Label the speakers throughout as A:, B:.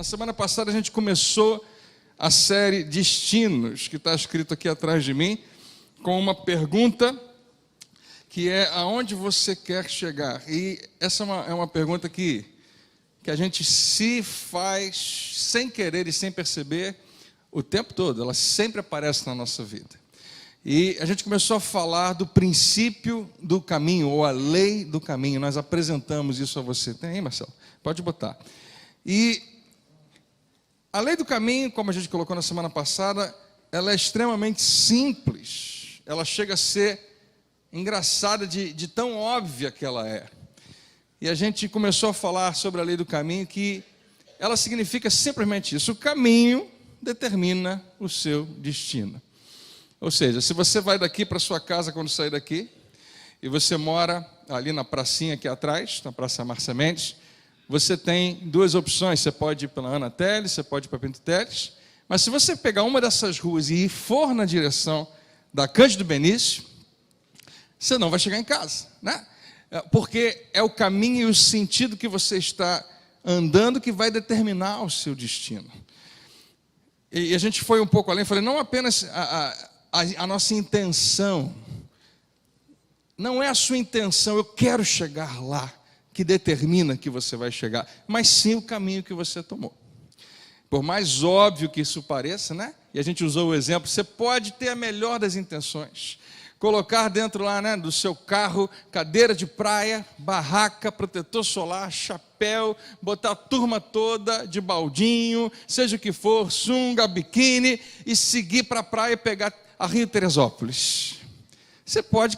A: Na semana passada a gente começou a série Destinos, que está escrito aqui atrás de mim, com uma pergunta que é: aonde você quer chegar? E essa é uma pergunta que a gente se faz sem querer e sem perceber o tempo todo. Ela sempre aparece na nossa vida. E a gente começou a falar do princípio do caminho, ou a lei do caminho. Nós apresentamos isso a você. Tem aí, Marcelo? Pode botar. E a lei do caminho, como a gente colocou na semana passada, ela é extremamente simples. Ela chega a ser engraçada de tão óbvia que ela é. E a gente começou a falar sobre a lei do caminho, que ela significa simplesmente isso: o caminho determina o seu destino. Ou seja, se você vai daqui para sua casa quando sair daqui, e você mora ali na pracinha aqui atrás, na Praça Márcia Mendes, você tem duas opções: você pode ir pela Ana Teles, você pode ir para Pinto Teles, mas se você pegar uma dessas ruas e for na direção da Cândido Benício, você não vai chegar em casa, né? Porque é o caminho e o sentido que você está andando que vai determinar o seu destino. E a gente foi um pouco além, falei, não apenas a nossa intenção, não é a sua intenção, eu quero chegar lá, que determina que você vai chegar, mas sim o caminho que você tomou. Por mais óbvio que isso pareça, né? E a gente usou o exemplo, você pode ter a melhor das intenções, colocar dentro lá, né, do seu carro, cadeira de praia, barraca, protetor solar, chapéu, botar a turma toda de baldinho, seja o que for, sunga, biquíni, e seguir para a praia e pegar a Rio Teresópolis. Você pode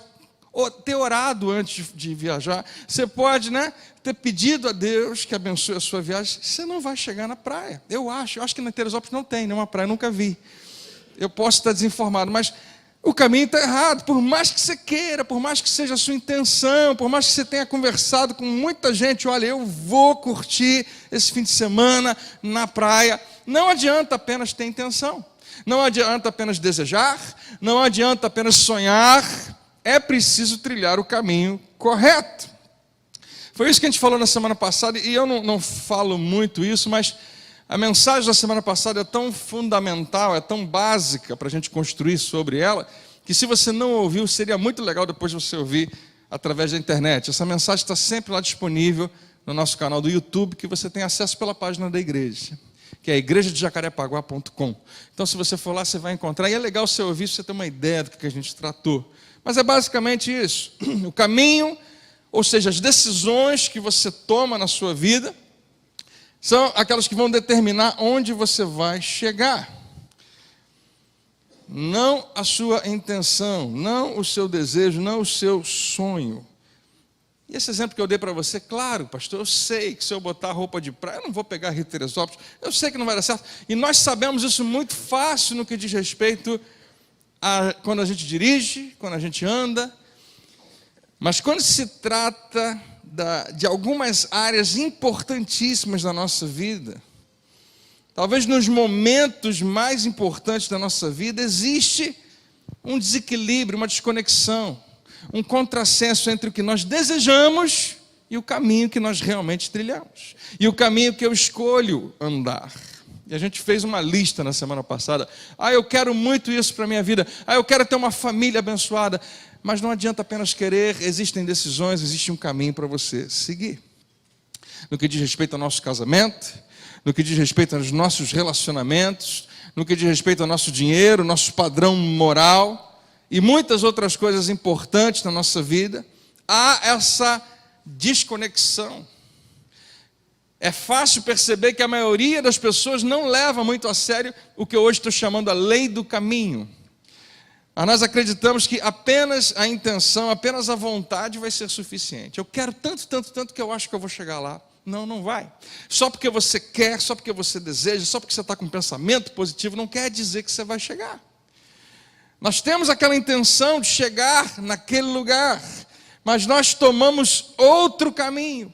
A: ter orado antes de viajar, você pode, né, ter pedido a Deus que abençoe a sua viagem, você não vai chegar na praia. Eu acho que na Teresópolis não tem nenhuma praia, nunca vi. Eu posso estar desinformado, mas o caminho está errado. Por mais que você queira, por mais que seja a sua intenção, por mais que você tenha conversado com muita gente, olha, eu vou curtir esse fim de semana na praia, não adianta apenas ter intenção, não adianta apenas desejar, não adianta apenas sonhar, é preciso trilhar o caminho correto. Foi isso que a gente falou na semana passada, e eu não falo muito isso, mas a mensagem da semana passada é tão fundamental, é tão básica para a gente construir sobre ela, que se você não ouviu, seria muito legal depois de você ouvir através da internet. Essa mensagem está sempre lá disponível no nosso canal do YouTube, que você tem acesso pela página da igreja, que é igrejadejacarepaguá.com. Então, se você for lá, você vai encontrar, e é legal você ouvir, se você ter uma ideia do que a gente tratou. Mas é basicamente isso: o caminho, ou seja, as decisões que você toma na sua vida, são aquelas que vão determinar onde você vai chegar. Não a sua intenção, não o seu desejo, não o seu sonho. E esse exemplo que eu dei para você, claro, pastor, eu sei que se eu botar roupa de praia, eu não vou pegar Rio Teresópolis, eu sei que não vai dar certo. E nós sabemos isso muito fácil no que diz respeito a quando a gente dirige, quando a gente anda. Mas quando se trata de algumas áreas importantíssimas da nossa vida, talvez nos momentos mais importantes da nossa vida, existe um desequilíbrio, uma desconexão, um contrassenso entre o que nós desejamos e o caminho que nós realmente trilhamos, e o caminho que eu escolho andar. E a gente fez uma lista na semana passada: eu quero muito isso para a minha vida, eu quero ter uma família abençoada. Mas não adianta apenas querer, existem decisões, existe um caminho para você seguir. No que diz respeito ao nosso casamento, no que diz respeito aos nossos relacionamentos, no que diz respeito ao nosso dinheiro, nosso padrão moral e muitas outras coisas importantes na nossa vida, há essa desconexão. É fácil perceber que a maioria das pessoas não leva muito a sério o que eu hoje estou chamando a lei do caminho. Mas nós acreditamos que apenas a intenção, apenas a vontade vai ser suficiente. Eu quero tanto, tanto, tanto que eu acho que eu vou chegar lá. Não, não vai. Só porque você quer, só porque você deseja, só porque você está com um pensamento positivo, não quer dizer que você vai chegar. Nós temos aquela intenção de chegar naquele lugar, mas nós tomamos outro caminho.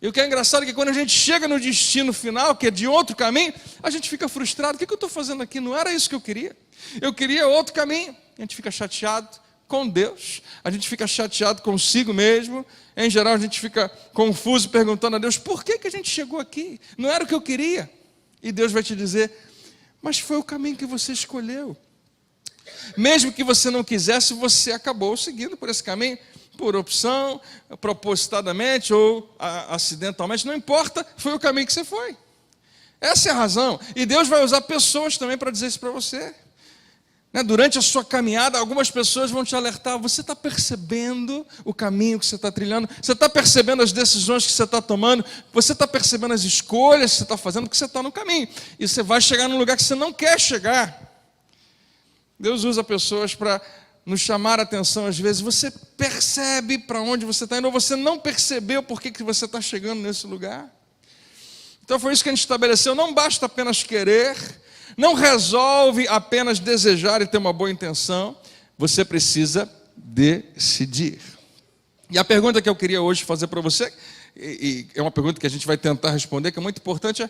A: E o que é engraçado é que quando a gente chega no destino final, que é de outro caminho, a gente fica frustrado. O que eu estou fazendo aqui? Não era isso que eu queria. Eu queria outro caminho. A gente fica chateado com Deus, a gente fica chateado consigo mesmo, Em geral, a gente fica confuso perguntando a Deus, por que a gente chegou aqui? Não era o que eu queria. E Deus vai te dizer, mas foi o caminho que você escolheu. Mesmo que você não quisesse, você acabou seguindo por esse caminho, por opção, propositadamente ou acidentalmente, não importa, foi o caminho que você foi. Essa é a razão. E Deus vai usar pessoas também para dizer isso para você. Durante a sua caminhada, algumas pessoas vão te alertar, você está percebendo o caminho que você está trilhando, você está percebendo as decisões que você está tomando, você está percebendo as escolhas que você está fazendo, porque você está no caminho. E você vai chegar num lugar que você não quer chegar. Deus usa pessoas para nos chamar a atenção. Às vezes você percebe para onde você está indo, ou você não percebeu por que você está chegando nesse lugar. Então foi isso que a gente estabeleceu. Não basta apenas querer, não resolve apenas desejar e ter uma boa intenção. Você precisa decidir. E a pergunta que eu queria hoje fazer para você, e é uma pergunta que a gente vai tentar responder, que é muito importante, é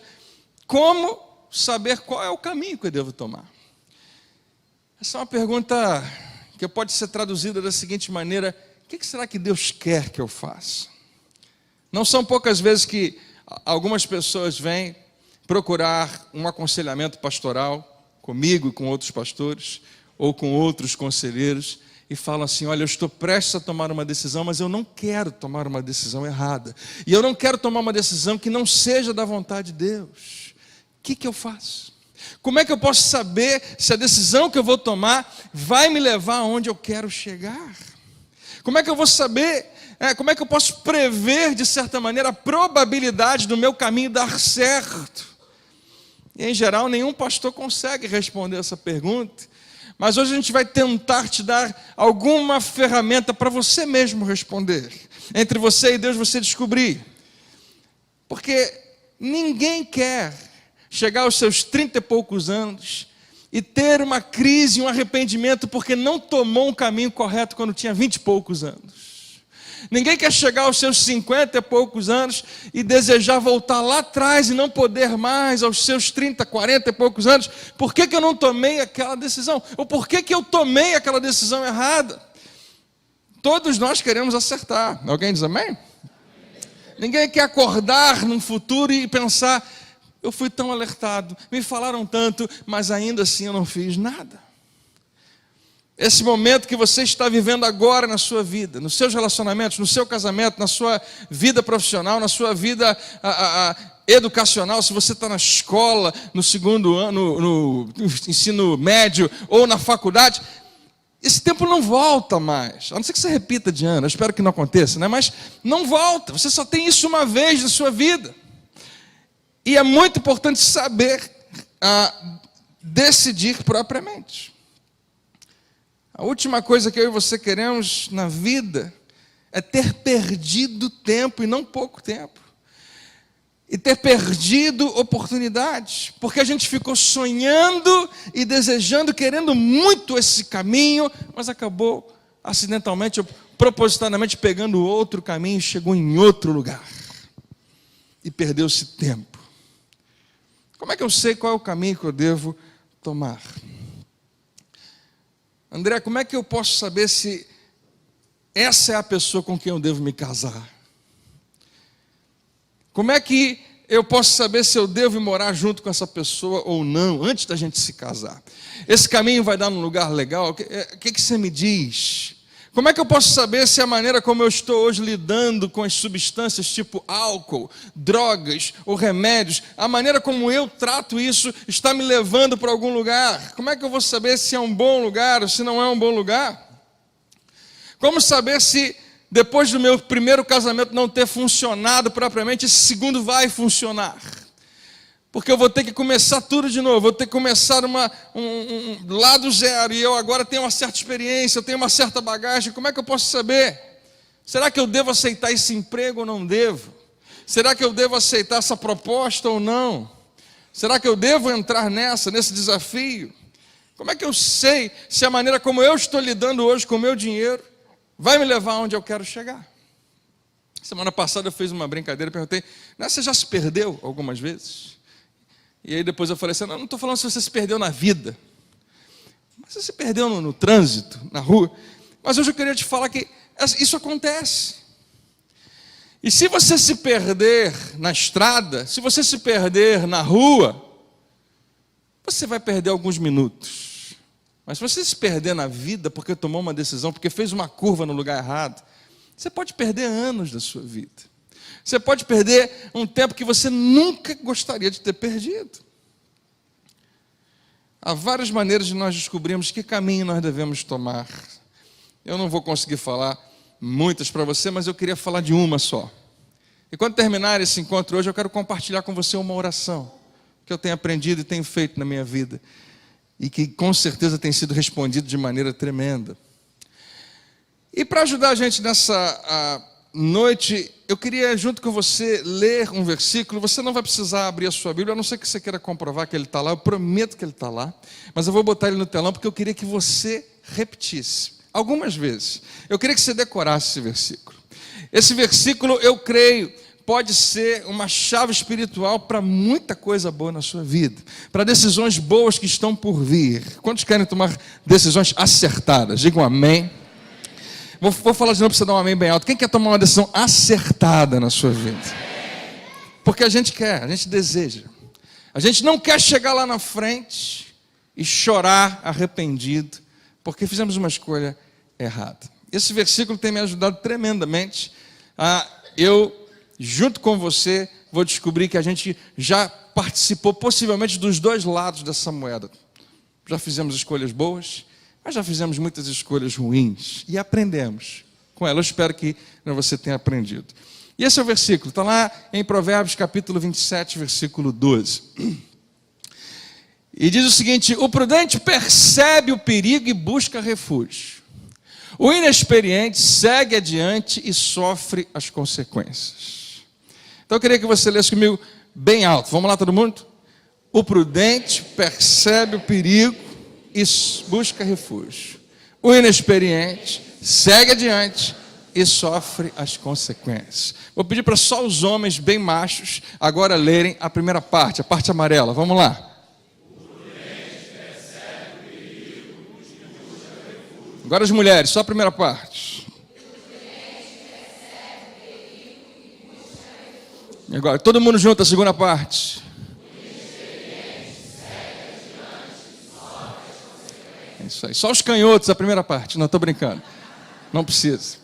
A: como saber qual é o caminho que eu devo tomar? Essa é uma pergunta que pode ser traduzida da seguinte maneira: o que será que Deus quer que eu faça? Não são poucas vezes que algumas pessoas vêm procurar um aconselhamento pastoral comigo e com outros pastores, ou com outros conselheiros, e falam assim, olha, eu estou prestes a tomar uma decisão, mas eu não quero tomar uma decisão errada. E eu não quero tomar uma decisão que não seja da vontade de Deus. O que eu faço? Como é que eu posso saber se a decisão que eu vou tomar vai me levar aonde eu quero chegar? Como é que eu vou saber, como é que eu posso prever, de certa maneira, a probabilidade do meu caminho dar certo? E, em geral, nenhum pastor consegue responder essa pergunta. Mas hoje a gente vai tentar te dar alguma ferramenta para você mesmo responder. Entre você e Deus você descobrir. Porque ninguém quer chegar aos seus 30 e poucos anos e ter uma crise, um arrependimento, porque não tomou um caminho correto quando tinha 20 e poucos anos. Ninguém quer chegar aos seus 50 e poucos anos e desejar voltar lá atrás e não poder mais aos seus 30, 40 e poucos anos. Por que eu não tomei aquela decisão? Ou por que eu tomei aquela decisão errada? Todos nós queremos acertar. Alguém diz amém? Ninguém quer acordar num futuro e pensar, eu fui tão alertado, me falaram tanto, mas ainda assim eu não fiz nada. Esse momento que você está vivendo agora na sua vida, nos seus relacionamentos, no seu casamento, na sua vida profissional, na sua vida educacional, se você está na escola, no segundo ano, no ensino médio ou na faculdade, esse tempo não volta mais. A não ser que você repita de ano, eu espero que não aconteça, né? Mas não volta, você só tem isso uma vez na sua vida. E é muito importante saber decidir propriamente. A última coisa que eu e você queremos na vida é ter perdido tempo, e não pouco tempo. E ter perdido oportunidades, porque a gente ficou sonhando e desejando, querendo muito esse caminho, mas acabou acidentalmente ou propositadamente pegando outro caminho e chegou em outro lugar. E perdeu-se tempo. Como é que eu sei qual é o caminho que eu devo tomar? André, como é que eu posso saber se essa é a pessoa com quem eu devo me casar? Como é que eu posso saber se eu devo morar junto com essa pessoa ou não, antes da gente se casar? Esse caminho vai dar num lugar legal? O que você me diz? Como é que eu posso saber se a maneira como eu estou hoje lidando com as substâncias tipo álcool, drogas ou remédios, a maneira como eu trato isso está me levando para algum lugar? Como é que eu vou saber se é um bom lugar ou se não é um bom lugar? Como saber se depois do meu primeiro casamento não ter funcionado propriamente, esse segundo vai funcionar? Porque eu vou ter que começar tudo de novo, vou ter que começar um lado zero, e eu agora tenho uma certa experiência, eu tenho uma certa bagagem. Como é que eu posso saber? Será que eu devo aceitar esse emprego ou não devo? Será que eu devo aceitar essa proposta ou não? Será que eu devo entrar nesse desafio? Como é que eu sei se a maneira como eu estou lidando hoje com o meu dinheiro vai me levar aonde eu quero chegar? Semana passada eu fiz uma brincadeira e perguntei, você já se perdeu algumas vezes? E aí depois eu falei assim, não estou falando se você se perdeu na vida, mas você se perdeu no trânsito, na rua. Mas hoje eu queria te falar que isso acontece. E se você se perder na estrada, se você se perder na rua, você vai perder alguns minutos. Mas se você se perder na vida porque tomou uma decisão, porque fez uma curva no lugar errado, você pode perder anos da sua vida. Você pode perder um tempo que você nunca gostaria de ter perdido. Há várias maneiras de nós descobrirmos que caminho nós devemos tomar. Eu não vou conseguir falar muitas para você, mas eu queria falar de uma só. E quando terminar esse encontro hoje, eu quero compartilhar com você uma oração que eu tenho aprendido e tenho feito na minha vida e que com certeza tem sido respondido de maneira tremenda. E para ajudar a gente nessa noite, eu queria junto com você ler um versículo. Você não vai precisar abrir a sua Bíblia, a não ser que você queira comprovar que ele está lá. Eu prometo que ele está lá, mas eu vou botar ele no telão porque eu queria que você repetisse algumas vezes. Eu queria que você decorasse esse versículo. Esse versículo, eu creio, pode ser uma chave espiritual para muita coisa boa na sua vida, para decisões boas que estão por vir. Quantos querem tomar decisões acertadas? Digam amém. Vou falar de novo para você dar um amém bem alto. Quem quer tomar uma decisão acertada na sua vida? Porque a gente quer, a gente deseja. A gente não quer chegar lá na frente e chorar arrependido, porque fizemos uma escolha errada. Esse versículo tem me ajudado tremendamente. Eu, junto com você, vou descobrir que a gente já participou possivelmente dos dois lados dessa moeda. Já fizemos escolhas boas, mas já fizemos muitas escolhas ruins e aprendemos com ela. Eu espero que você tenha aprendido. E esse é o versículo, está lá em Provérbios capítulo 27, versículo 12. E diz o seguinte: o prudente percebe o perigo e busca refúgio. O inexperiente segue adiante e sofre as consequências. Então eu queria que você lesse comigo bem alto. Vamos lá, todo mundo? O prudente percebe o perigo e busca refúgio. O inexperiente segue adiante e sofre as consequências. Vou pedir para só os homens bem machos agora lerem a primeira parte, a parte amarela. Vamos lá. Agora as mulheres, só a primeira parte. E agora, todo mundo junto, a segunda parte. É isso aí. Só os canhotos, a primeira parte. Não, estou brincando. Não precisa.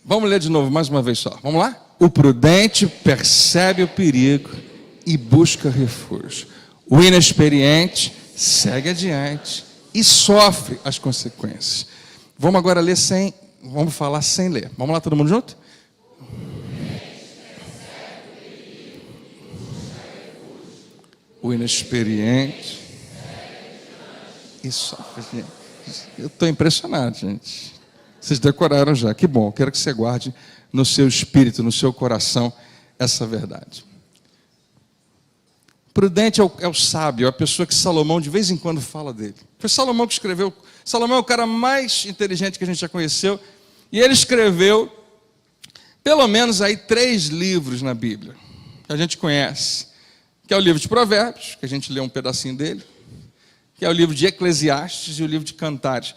A: Vamos ler de novo, mais uma vez só. Vamos lá? O prudente percebe o perigo e busca refúgio. O inexperiente segue adiante e sofre as consequências. Vamos agora ler sem, vamos falar sem ler. Vamos lá, todo mundo junto? O inexperiente e sofre. Eu estou impressionado, gente. Vocês decoraram já, que bom. Eu quero que você guarde no seu espírito, no seu coração, essa verdade. Prudente é o sábio, é a pessoa que Salomão de vez em quando fala dele. Foi Salomão que escreveu. Salomão é o cara mais inteligente que a gente já conheceu. E ele escreveu, pelo menos aí, 3 livros na Bíblia, que a gente conhece. Que é o livro de Provérbios, que a gente lê um pedacinho dele. Que é o livro de Eclesiastes e o livro de Cantares.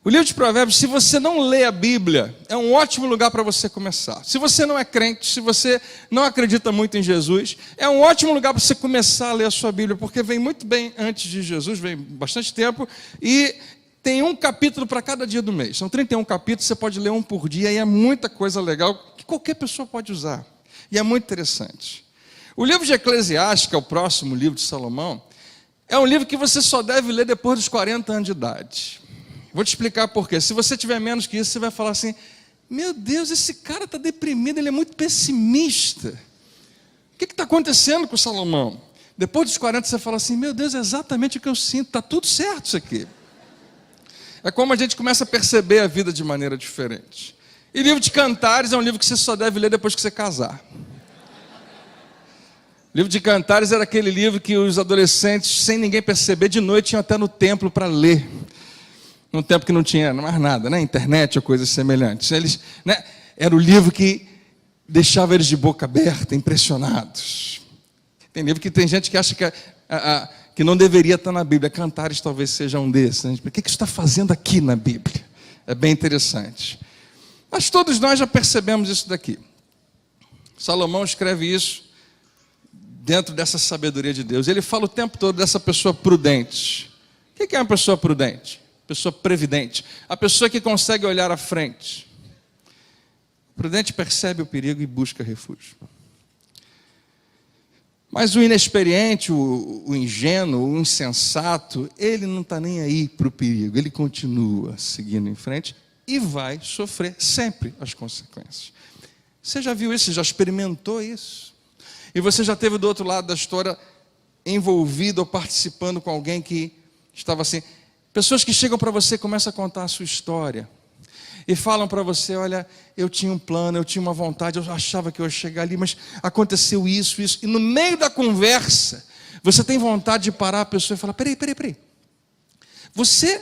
A: O livro de Provérbios, se você não lê a Bíblia, é um ótimo lugar para você começar. Se você não é crente, se você não acredita muito em Jesus, é um ótimo lugar para você começar a ler a sua Bíblia, porque vem muito bem antes de Jesus, vem bastante tempo, e tem um capítulo para cada dia do mês. São 31 capítulos, você pode ler um por dia, e é muita coisa legal que qualquer pessoa pode usar. E é muito interessante. O livro de Eclesiastes, que é o próximo livro de Salomão, é um livro que você só deve ler depois dos 40 anos de idade. Vou te explicar por quê. Se você tiver menos que isso, você vai falar assim: meu Deus, esse cara está deprimido, ele é muito pessimista. O que está acontecendo com Salomão? Depois dos 40 você fala assim: meu Deus, é exatamente o que eu sinto, está tudo certo isso aqui. É como a gente começa a perceber a vida de maneira diferente. E o livro de Cantares é um livro que você só deve ler depois que você casar. O livro de Cantares era aquele livro que os adolescentes, sem ninguém perceber, de noite iam até no templo para ler. Num tempo que não tinha mais nada, né? Internet ou coisas semelhantes. Eles, né? Era o livro que deixava eles de boca aberta, impressionados. Tem livro que tem gente que acha que não deveria estar na Bíblia. Cantares talvez seja um desses. Né? O que isso está fazendo aqui na Bíblia? É bem interessante. Mas todos nós já percebemos isso daqui. Salomão escreve isso dentro dessa sabedoria de Deus. Ele fala o tempo todo dessa pessoa prudente. O que é uma pessoa prudente? Pessoa previdente. A pessoa que consegue olhar à frente. O prudente percebe o perigo e busca refúgio. Mas o inexperiente, o ingênuo, o insensato, ele não está nem aí para o perigo. Ele continua seguindo em frente e vai sofrer sempre as consequências. Você já viu isso? Você já experimentou isso? E você já teve do outro lado da história envolvido ou participando com alguém que estava assim. Pessoas que chegam para você e começam a contar a sua história. E falam para você, olha, eu tinha um plano, eu tinha uma vontade, eu achava que eu ia chegar ali, mas aconteceu isso, isso. E no meio da conversa, você tem vontade de parar a pessoa e falar, peraí. Você,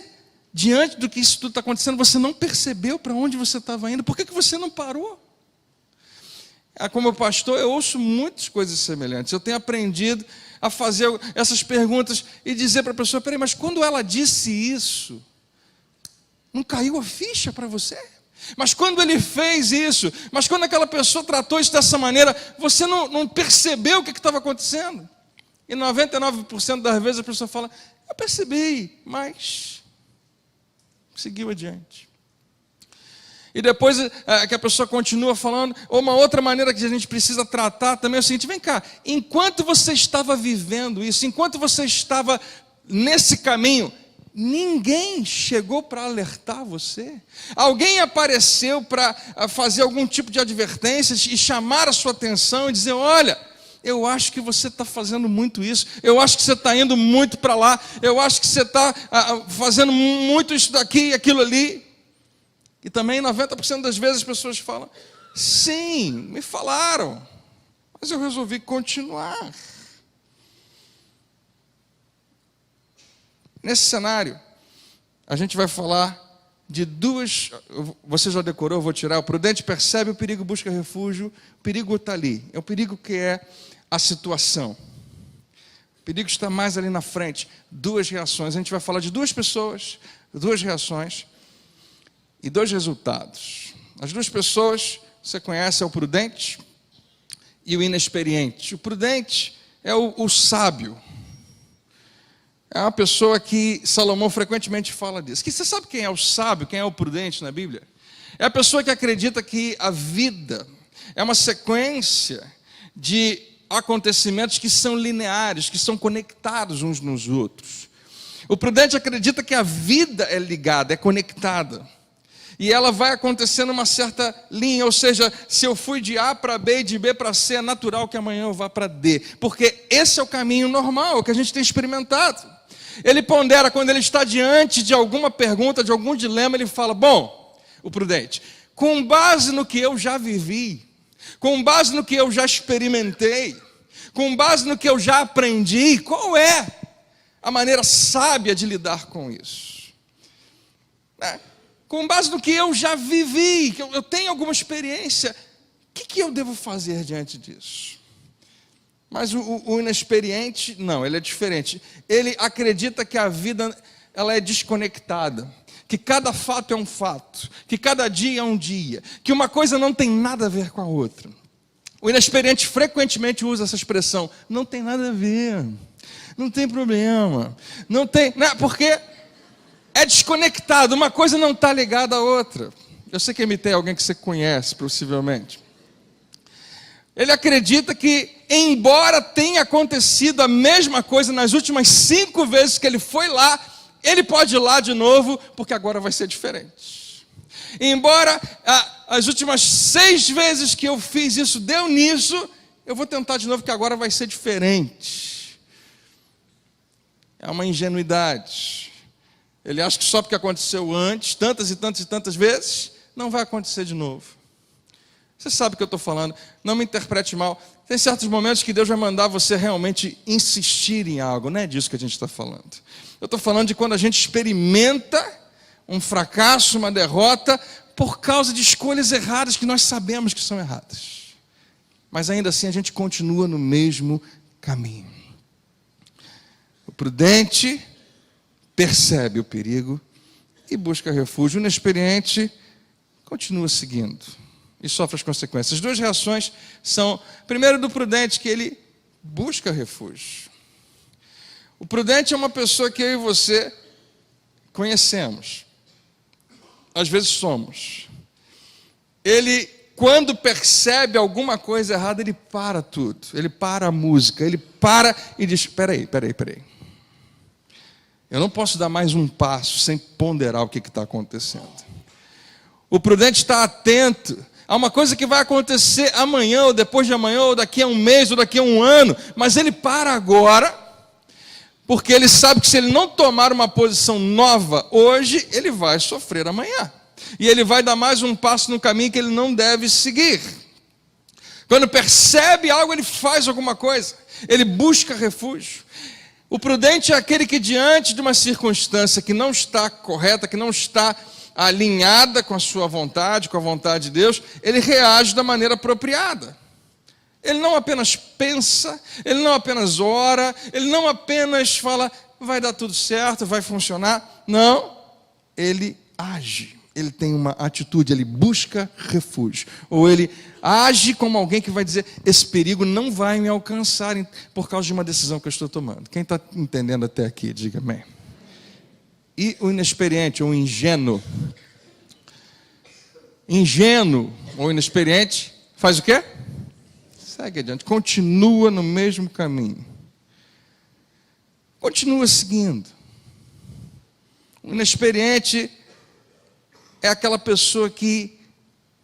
A: diante do que isso tudo está acontecendo, você não percebeu para onde você estava indo. Por que você não parou? Como pastor, eu ouço muitas coisas semelhantes. Eu tenho aprendido a fazer essas perguntas e dizer para a pessoa, peraí, mas quando ela disse isso, não caiu a ficha para você? Mas quando ele fez isso, mas quando aquela pessoa tratou isso dessa maneira, você não percebeu o que estava acontecendo? E 99% das vezes a pessoa fala, eu percebi, mas seguiu adiante. E depois que a pessoa continua falando, ou uma outra maneira que a gente precisa tratar também é o seguinte, vem cá, enquanto você estava vivendo isso, enquanto você estava nesse caminho, ninguém chegou para alertar você? Alguém apareceu para fazer algum tipo de advertência e chamar a sua atenção e dizer, olha, eu acho que você está fazendo muito isso, eu acho que você está indo muito para lá, eu acho que você está fazendo muito isso daqui e aquilo ali. E também 90% das vezes as pessoas falam, sim, me falaram, mas eu resolvi continuar. Nesse cenário, a gente vai falar de duas, você já decorou, eu vou tirar, o prudente percebe o perigo, busca refúgio, o perigo está ali, é o perigo que é a situação. O perigo está mais ali na frente, duas reações, a gente vai falar de duas pessoas, duas reações e dois resultados. As duas pessoas, você conhece, é o prudente e o inexperiente. O prudente é o sábio. É uma pessoa que Salomão frequentemente fala disso. Que você sabe quem é o sábio, quem é o prudente na Bíblia? É a pessoa que acredita que a vida é uma sequência de acontecimentos que são lineares, que são conectados uns nos outros. O prudente acredita que a vida é ligada, é conectada. E ela vai acontecer numa certa linha, ou seja, se eu fui de A para B e de B para C, é natural que amanhã eu vá para D, porque esse é o caminho normal, que a gente tem experimentado. Ele pondera, quando ele está diante de alguma pergunta, de algum dilema, ele fala, bom, o prudente, com base no que eu já vivi, com base no que eu já experimentei, com base no que eu já aprendi, qual é a maneira sábia de lidar com isso? Com base no que eu já vivi, que eu tenho alguma experiência, o que eu devo fazer diante disso? Mas o inexperiente, não, ele é diferente. Ele acredita que a vida ela é desconectada, que cada fato é um fato, que cada dia é um dia, que uma coisa não tem nada a ver com a outra. O inexperiente frequentemente usa essa expressão, não tem nada a ver, não tem problema, não tem, porque é desconectado, uma coisa não está ligada à outra. Eu sei que imitei alguém que você conhece, possivelmente. Ele acredita que, embora tenha acontecido a mesma coisa nas últimas 5 vezes que ele foi lá, ele pode ir lá de novo, porque agora vai ser diferente. Embora as últimas 6 vezes que eu fiz isso, deu nisso, eu vou tentar de novo, que agora vai ser diferente. É uma ingenuidade. Ele acha que só porque aconteceu antes, tantas e tantas e tantas vezes, não vai acontecer de novo. Você sabe o que eu estou falando, não me interprete mal. Tem certos momentos que Deus vai mandar você realmente insistir em algo, não é disso que a gente está falando. Eu estou falando de quando a gente experimenta um fracasso, uma derrota, por causa de escolhas erradas que nós sabemos que são erradas. Mas ainda assim a gente continua no mesmo caminho. O prudente percebe o perigo e busca refúgio. O inexperiente continua seguindo e sofre as consequências. As duas reações são, primeiro, do prudente, que ele busca refúgio. O prudente é uma pessoa que eu e você conhecemos. Às vezes somos. Ele, quando percebe alguma coisa errada, ele para tudo. Ele para a música, ele para e diz, peraí. Eu não posso dar mais um passo sem ponderar o que está acontecendo. O prudente está atento a uma coisa que vai acontecer amanhã, ou depois de amanhã, ou daqui a um mês, ou daqui a um ano, mas ele para agora, porque ele sabe que se ele não tomar uma posição nova hoje, ele vai sofrer amanhã. E ele vai dar mais um passo no caminho que ele não deve seguir. Quando percebe algo, ele faz alguma coisa, ele busca refúgio. O prudente é aquele que, diante de uma circunstância que não está correta, que não está alinhada com a sua vontade, com a vontade de Deus, ele reage da maneira apropriada. Ele não apenas pensa, ele não apenas ora, ele não apenas fala, vai dar tudo certo, vai funcionar. Não, ele age, ele tem uma atitude, ele busca refúgio. Ou ele age como alguém que vai dizer, esse perigo não vai me alcançar por causa de uma decisão que eu estou tomando. Quem está entendendo até aqui, diga amém. E o inexperiente ou ingênuo ou inexperiente faz o quê? Segue adiante, continua no mesmo caminho. Continua seguindo. O inexperiente é aquela pessoa que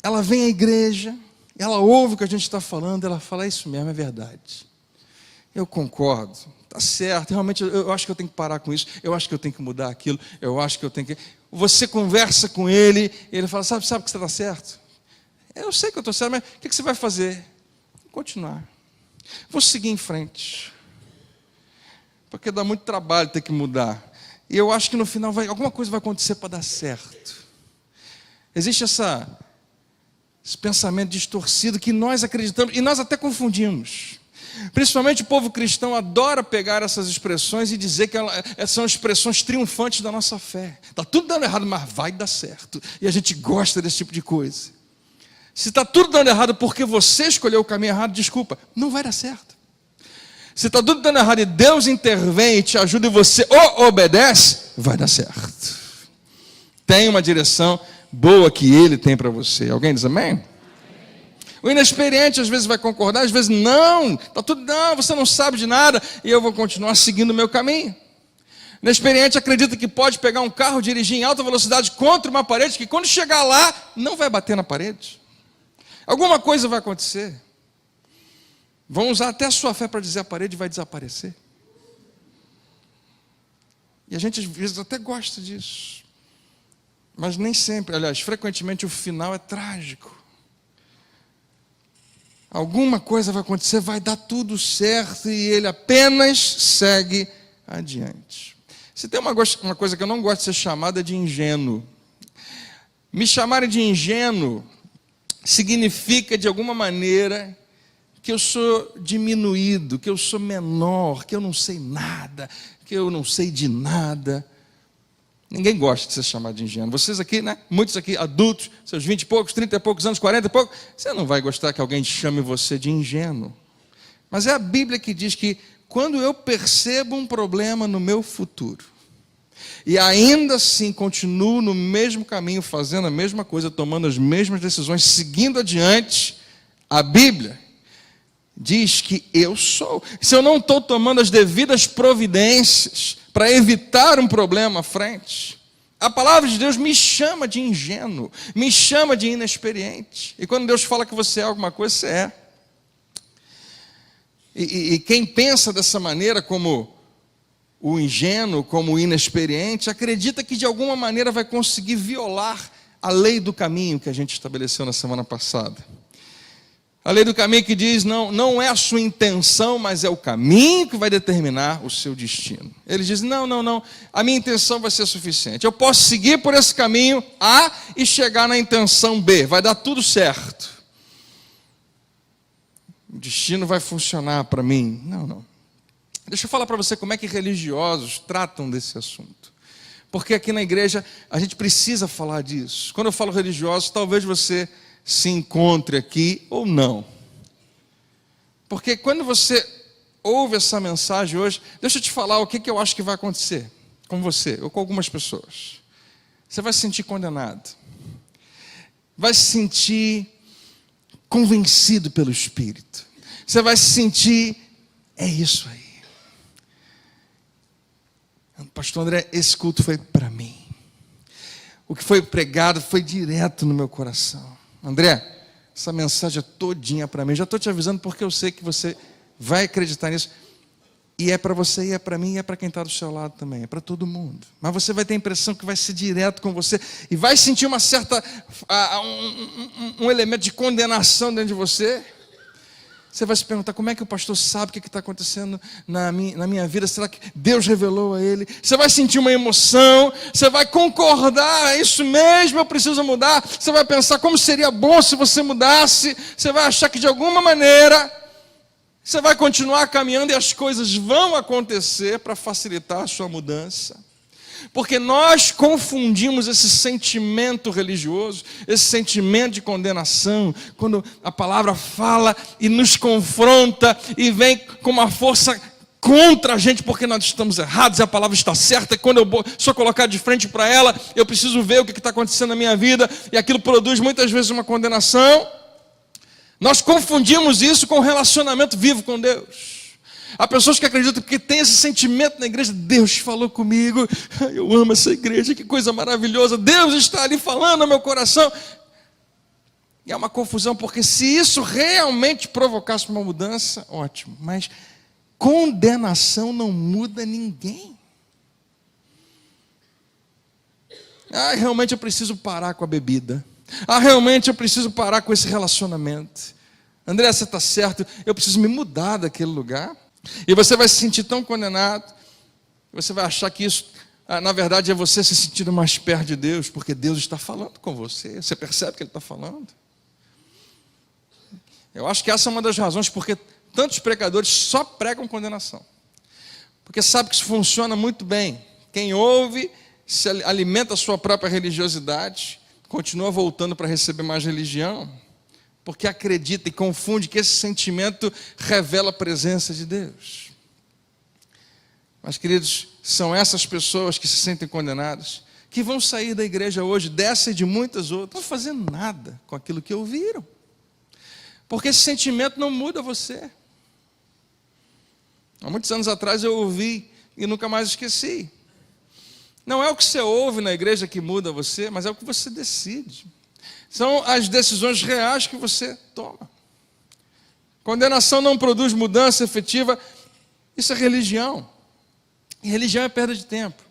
A: ela vem à igreja, ela ouve o que a gente está falando, ela fala, isso mesmo, é verdade. Eu concordo, está certo, realmente eu acho que eu tenho que parar com isso, eu acho que eu tenho que mudar aquilo, eu acho que eu tenho que... Você conversa com ele, ele fala, sabe que você está certo? Eu sei que eu estou certo, mas o que você vai fazer? Continuar. Vou seguir em frente. Porque dá muito trabalho ter que mudar. E eu acho que no final alguma coisa vai acontecer para dar certo. Existe esse pensamento distorcido que nós acreditamos, e nós até confundimos. Principalmente o povo cristão adora pegar essas expressões e dizer que elas são expressões triunfantes da nossa fé. Está tudo dando errado, mas vai dar certo. E a gente gosta desse tipo de coisa. Se está tudo dando errado porque você escolheu o caminho errado, desculpa, não vai dar certo. Se está tudo dando errado e Deus intervém e te ajuda e você obedece, vai dar certo. Tem uma direção boa que Ele tem para você. Alguém diz amém? O inexperiente às vezes vai concordar, às vezes não, você não sabe de nada e eu vou continuar seguindo o meu caminho. O inexperiente acredita que pode pegar um carro, dirigir em alta velocidade contra uma parede, que quando chegar lá, não vai bater na parede. Alguma coisa vai acontecer. Vão usar até a sua fé para dizer a parede vai desaparecer. E a gente às vezes até gosta disso. Mas nem sempre, aliás, frequentemente o final é trágico. Alguma coisa vai acontecer, vai dar tudo certo e ele apenas segue adiante. Se tem uma coisa que eu não gosto de ser chamada de ingênuo. Me chamarem de ingênuo significa, de alguma maneira, que eu sou diminuído, que eu sou menor, que eu não sei nada, que eu não sei de nada. Ninguém gosta de ser chamado de ingênuo. Vocês aqui, né? Muitos aqui adultos, seus 20 e poucos, 30 e poucos anos, 40 e poucos, você não vai gostar que alguém chame você de ingênuo. Mas é a Bíblia que diz que quando eu percebo um problema no meu futuro, e ainda assim continuo no mesmo caminho, fazendo a mesma coisa, tomando as mesmas decisões, seguindo adiante, a Bíblia diz que eu sou. Se eu não estou tomando as devidas providências para evitar um problema à frente, a palavra de Deus me chama de ingênuo, me chama de inexperiente. E quando Deus fala que você é alguma coisa, você é. E quem pensa dessa maneira, como o ingênuo, como o inexperiente, acredita que de alguma maneira vai conseguir violar a lei do caminho que a gente estabeleceu na semana passada. A lei do caminho que diz, não é a sua intenção, mas é o caminho que vai determinar o seu destino. Ele diz, não, a minha intenção vai ser suficiente. Eu posso seguir por esse caminho A e chegar na intenção B, vai dar tudo certo. O destino vai funcionar para mim. Não. Deixa eu falar para você como é que religiosos tratam desse assunto. Porque aqui na igreja a gente precisa falar disso. Quando eu falo religioso, talvez você se encontre aqui ou não. Porque quando você ouve essa mensagem hoje, deixa eu te falar o que eu acho que vai acontecer com você ou com algumas pessoas. Você vai se sentir condenado. Vai se sentir convencido pelo Espírito. Você vai se sentir, é isso aí. Pastor André, esse culto foi para mim. O que foi pregado foi direto no meu coração. André, essa mensagem é todinha para mim. Já estou te avisando porque eu sei que você vai acreditar nisso. E é para você, e é para mim, e é para quem está do seu lado também. É para todo mundo. Mas você vai ter a impressão que vai ser direto com você. E vai sentir uma certa, um elemento de condenação dentro de você. Você vai se perguntar, como é que o pastor sabe o que está acontecendo na minha vida? Será que Deus revelou a ele? Você vai sentir uma emoção, você vai concordar, é isso mesmo, eu preciso mudar. Você vai pensar como seria bom se você mudasse. Você vai achar que de alguma maneira você vai continuar caminhando e as coisas vão acontecer para facilitar a sua mudança. Porque nós confundimos esse sentimento religioso, esse sentimento de condenação, quando a palavra fala e nos confronta e vem com uma força contra a gente porque nós estamos errados e a palavra está certa, e quando eu sou colocado de frente para ela, eu preciso ver o que está acontecendo na minha vida, e aquilo produz muitas vezes uma condenação. Nós confundimos isso com um relacionamento vivo com Deus. Há pessoas que acreditam que tem esse sentimento na igreja, Deus falou comigo, eu amo essa igreja, que coisa maravilhosa, Deus está ali falando no meu coração. E é uma confusão, porque se isso realmente provocasse uma mudança, ótimo, mas condenação não muda ninguém. Realmente eu preciso parar com a bebida. Realmente eu preciso parar com esse relacionamento. André, você está certo, eu preciso me mudar daquele lugar. E você vai se sentir tão condenado, você vai achar que isso, na verdade, é você se sentindo mais perto de Deus, porque Deus está falando com você. Você percebe que Ele está falando? Eu acho que essa é uma das razões porque tantos pregadores só pregam condenação. Porque sabe que isso funciona muito bem. Quem ouve, se alimenta a sua própria religiosidade, continua voltando para receber mais religião, porque acredita e confunde que esse sentimento revela a presença de Deus. Mas, queridos, são essas pessoas que se sentem condenadas, que vão sair da igreja hoje, dessa e de muitas outras, não fazendo nada com aquilo que ouviram. Porque esse sentimento não muda você. Há muitos anos atrás eu ouvi e nunca mais esqueci. Não é o que você ouve na igreja que muda você, mas é o que você decide. São as decisões reais que você toma. Condenação não produz mudança efetiva. Isso é religião. E religião é perda de tempo.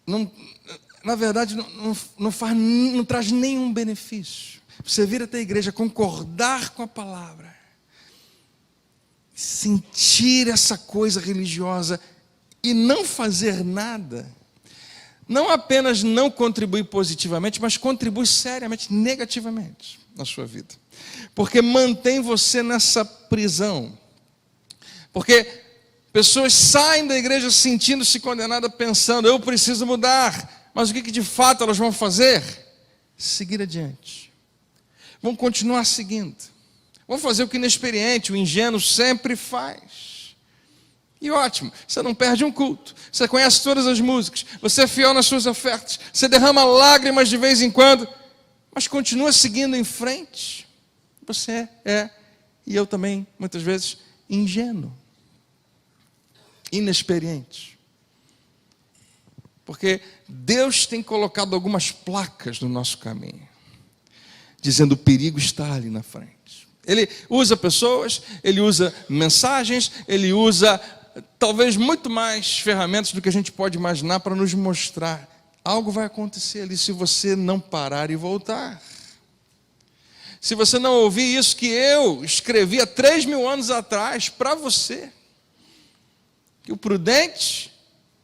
A: Não, na verdade, não traz nenhum benefício. Você vir até a igreja, concordar com a palavra, sentir essa coisa religiosa e não fazer nada, não apenas não contribui positivamente, mas contribui seriamente, negativamente na sua vida. Porque mantém você nessa prisão. Porque pessoas saem da igreja sentindo-se condenadas, pensando, eu preciso mudar. Mas o que de fato elas vão fazer? Seguir adiante. Vão continuar seguindo. Vão fazer o que o inexperiente, o ingênuo sempre faz. E ótimo, você não perde um culto, você conhece todas as músicas, você é fiel nas suas ofertas, você derrama lágrimas de vez em quando, mas continua seguindo em frente. Você e eu também, muitas vezes, ingênuo, inexperiente. Porque Deus tem colocado algumas placas no nosso caminho, dizendo o perigo está ali na frente. Ele usa pessoas, ele usa mensagens, ele usa talvez muito mais ferramentas do que a gente pode imaginar para nos mostrar. Algo vai acontecer ali se você não parar e voltar. Se você não ouvir isso que eu escrevi há 3.000 anos atrás para você. Que o prudente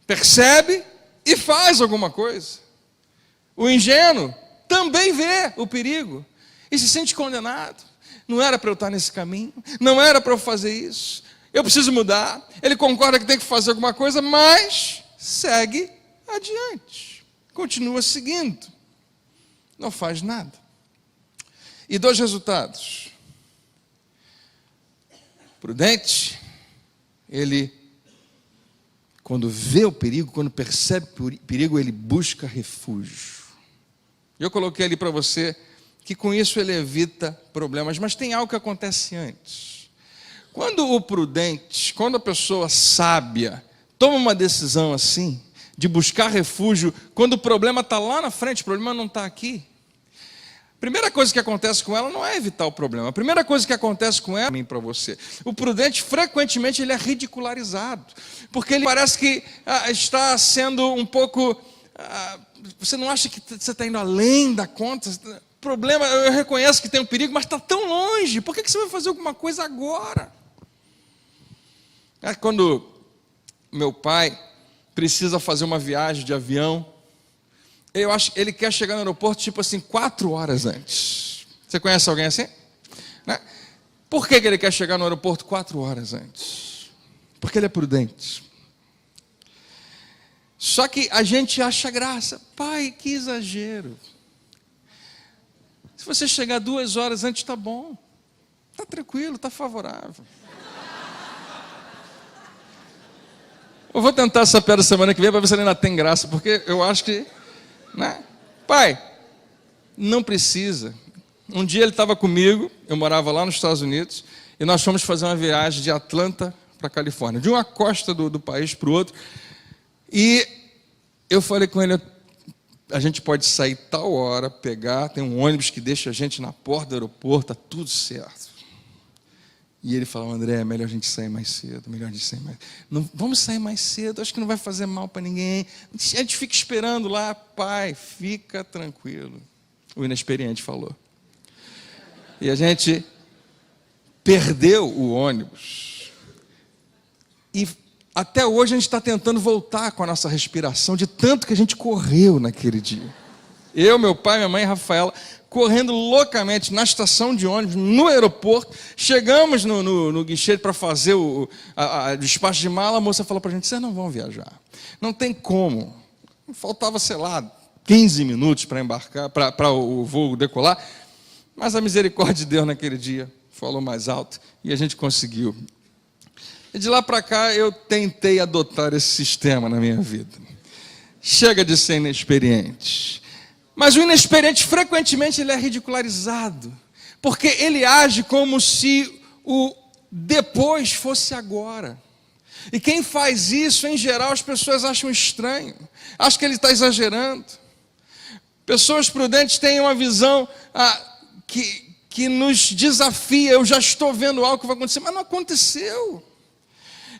A: percebe e faz alguma coisa. O ingênuo também vê o perigo e se sente condenado. Não era para eu estar nesse caminho, não era para eu fazer isso. eu preciso mudar, ele concorda que tem que fazer alguma coisa, mas segue adiante, continua seguindo, não faz nada. E 2 resultados. Prudente, ele, quando vê o perigo, quando percebe o perigo, ele busca refúgio. Eu coloquei ali para você que com isso ele evita problemas, mas tem algo que acontece antes. Quando o prudente, quando a pessoa sábia toma uma decisão assim, de buscar refúgio, quando o problema está lá na frente, o problema não está aqui, a primeira coisa que acontece com ela não é evitar o problema. A primeira coisa que acontece com ela, para você, o prudente frequentemente ele é ridicularizado, porque ele parece que está sendo um pouco, você não acha que você está indo além da conta? Problema, eu reconheço que tem um perigo, mas está tão longe. Por que você vai fazer alguma coisa agora? Quando meu pai precisa fazer uma viagem de avião, eu acho que ele quer chegar no aeroporto tipo assim 4 horas antes. Você conhece alguém assim? Né? Por que ele quer chegar no aeroporto 4 horas antes? Porque ele é prudente. Só que a gente acha graça. Pai, que exagero. Se você chegar 2 horas antes, está bom. Está tranquilo, está favorável. Eu vou tentar essa piada semana que vem para ver se ele ainda tem graça, porque eu acho que... Né? Pai, não precisa. Um dia ele estava comigo, eu morava lá nos Estados Unidos, e nós fomos fazer uma viagem de Atlanta para a Califórnia, de uma costa do país para o outro, e eu falei com ele, a gente pode sair tal hora, pegar, tem um ônibus que deixa a gente na porta do aeroporto, está tudo certo. E ele falou, André, é melhor a gente sair mais cedo, Não, vamos sair mais cedo, acho que não vai fazer mal para ninguém. A gente fica esperando lá, pai, fica tranquilo. O inexperiente falou. E a gente perdeu o ônibus. E até hoje a gente está tentando voltar com a nossa respiração, de tanto que a gente correu naquele dia. Eu, meu pai, minha mãe e Rafaela, correndo loucamente na estação de ônibus, no aeroporto. Chegamos no guichê para fazer o despacho de mala. A moça falou para a gente, vocês não vão viajar. Não tem como. Faltava, sei lá, 15 minutos para embarcar, para o voo decolar. Mas a misericórdia de Deus naquele dia falou mais alto e a gente conseguiu. E de lá para cá eu tentei adotar esse sistema na minha vida. Chega de ser inexperiente. Mas o inexperiente, frequentemente, ele é ridicularizado, porque ele age como se o depois fosse agora. E quem faz isso, em geral, as pessoas acham estranho, acham que ele está exagerando. Pessoas prudentes têm uma visão que nos desafia, eu já estou vendo algo que vai acontecer, mas não aconteceu.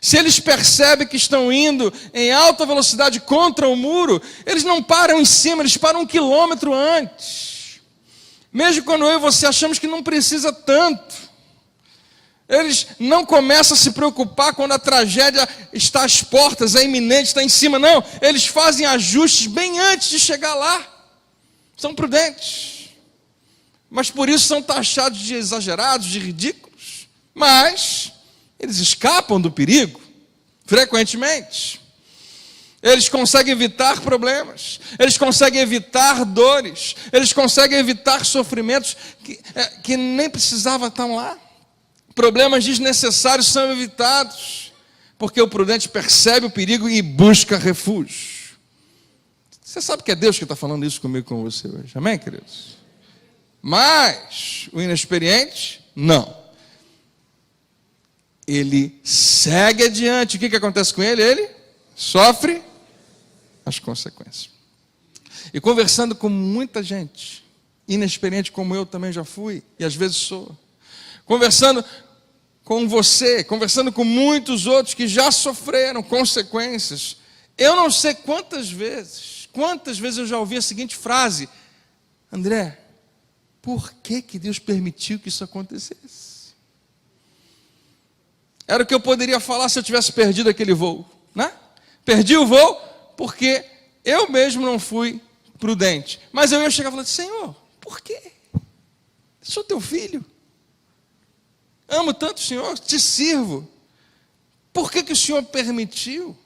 A: Se eles percebem que estão indo em alta velocidade contra o muro, eles não param em cima, eles param 1 quilômetro antes. Mesmo quando eu e você achamos que não precisa tanto. Eles não começam a se preocupar quando a tragédia está às portas, é iminente, está em cima. Não, eles fazem ajustes bem antes de chegar lá. São prudentes. Mas por isso são taxados de exagerados, de ridículos. Mas... eles escapam do perigo, frequentemente. Eles conseguem evitar problemas, eles conseguem evitar dores, eles conseguem evitar sofrimentos que nem precisavam estar lá. Problemas desnecessários são evitados, porque o prudente percebe o perigo e busca refúgio. Você sabe que é Deus que está falando isso comigo e com você hoje, amém, queridos? Mas o inexperiente, não. Ele segue adiante. O que acontece com ele? Ele sofre as consequências. E conversando com muita gente, inexperiente como eu também já fui, e às vezes sou, conversando com você, conversando com muitos outros que já sofreram consequências, eu não sei quantas vezes eu já ouvi a seguinte frase, André, por que Deus permitiu que isso acontecesse? Era o que eu poderia falar se eu tivesse perdido aquele voo, né? Perdi o voo porque eu mesmo não fui prudente. Mas eu ia chegar e falar, Senhor, por quê? Sou teu filho. Amo tanto o Senhor, te sirvo. por que o Senhor permitiu?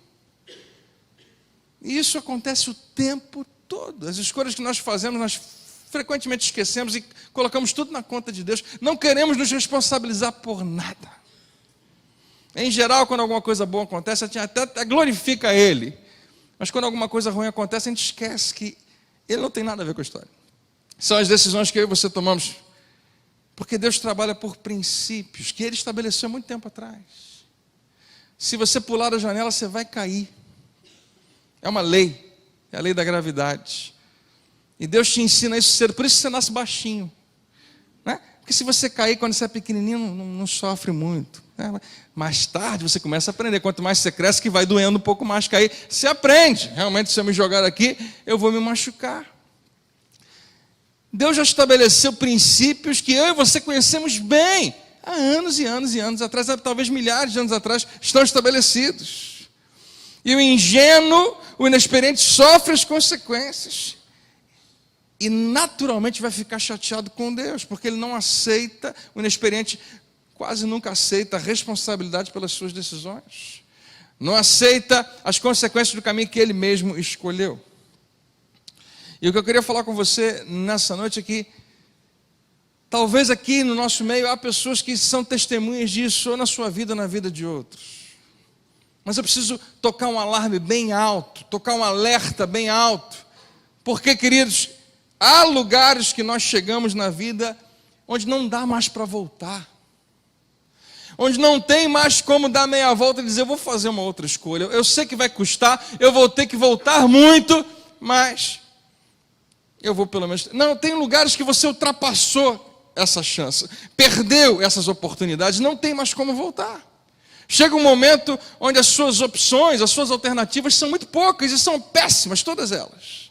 A: E isso acontece o tempo todo. As escolhas que nós fazemos, nós frequentemente esquecemos e colocamos tudo na conta de Deus. Não queremos nos responsabilizar por nada. Em geral, quando alguma coisa boa acontece, a gente até glorifica Ele. Mas quando alguma coisa ruim acontece, a gente esquece que Ele não tem nada a ver com a história. São as decisões que eu e você tomamos. Porque Deus trabalha por princípios que Ele estabeleceu há muito tempo atrás. Se você pular da janela, você vai cair. É uma lei. É a lei da gravidade. E Deus te ensina isso cedo. Por isso você nasce baixinho. Né? Porque se você cair quando você é pequenininho, não sofre muito. Né? Mais tarde você começa a aprender. Quanto mais você cresce, que vai doendo um pouco mais cair. Você aprende. Realmente, se eu me jogar aqui, eu vou me machucar. Deus já estabeleceu princípios que eu e você conhecemos bem. Há anos e anos e anos atrás, talvez milhares de anos atrás, estão estabelecidos. E o ingênuo, o inexperiente, sofre as consequências. E naturalmente vai ficar chateado com Deus, porque ele não aceita, o inexperiente quase nunca aceita a responsabilidade pelas suas decisões. Não aceita as consequências do caminho que ele mesmo escolheu. E o que eu queria falar com você nessa noite é que, talvez aqui no nosso meio há pessoas que são testemunhas disso, ou na sua vida ou na vida de outros. Mas eu preciso tocar um alarme bem alto, tocar um alerta bem alto. Porque, queridos, há lugares que nós chegamos na vida onde não dá mais para voltar. Onde não tem mais como dar meia volta e dizer, eu vou fazer uma outra escolha. Eu sei que vai custar, eu vou ter que voltar muito, mas eu vou pelo menos... Não, tem lugares que você ultrapassou essa chance, perdeu essas oportunidades, não tem mais como voltar. Chega um momento onde as suas opções, as suas alternativas são muito poucas e são péssimas, todas elas.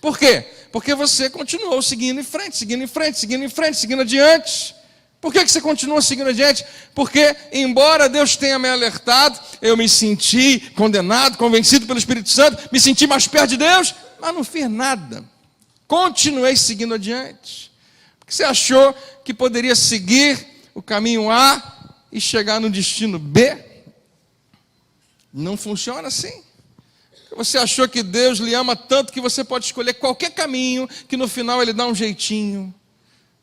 A: Por quê? Porque você continuou seguindo em frente, seguindo em frente, seguindo em frente, seguindo adiante. Por que você continua seguindo adiante? Porque, embora Deus tenha me alertado, eu me senti condenado, convencido pelo Espírito Santo, me senti mais perto de Deus, mas não fiz nada. Continuei seguindo adiante. Porque você achou que poderia seguir o caminho A e chegar no destino B? Não funciona assim. Você achou que Deus lhe ama tanto que você pode escolher qualquer caminho, que no final Ele dá um jeitinho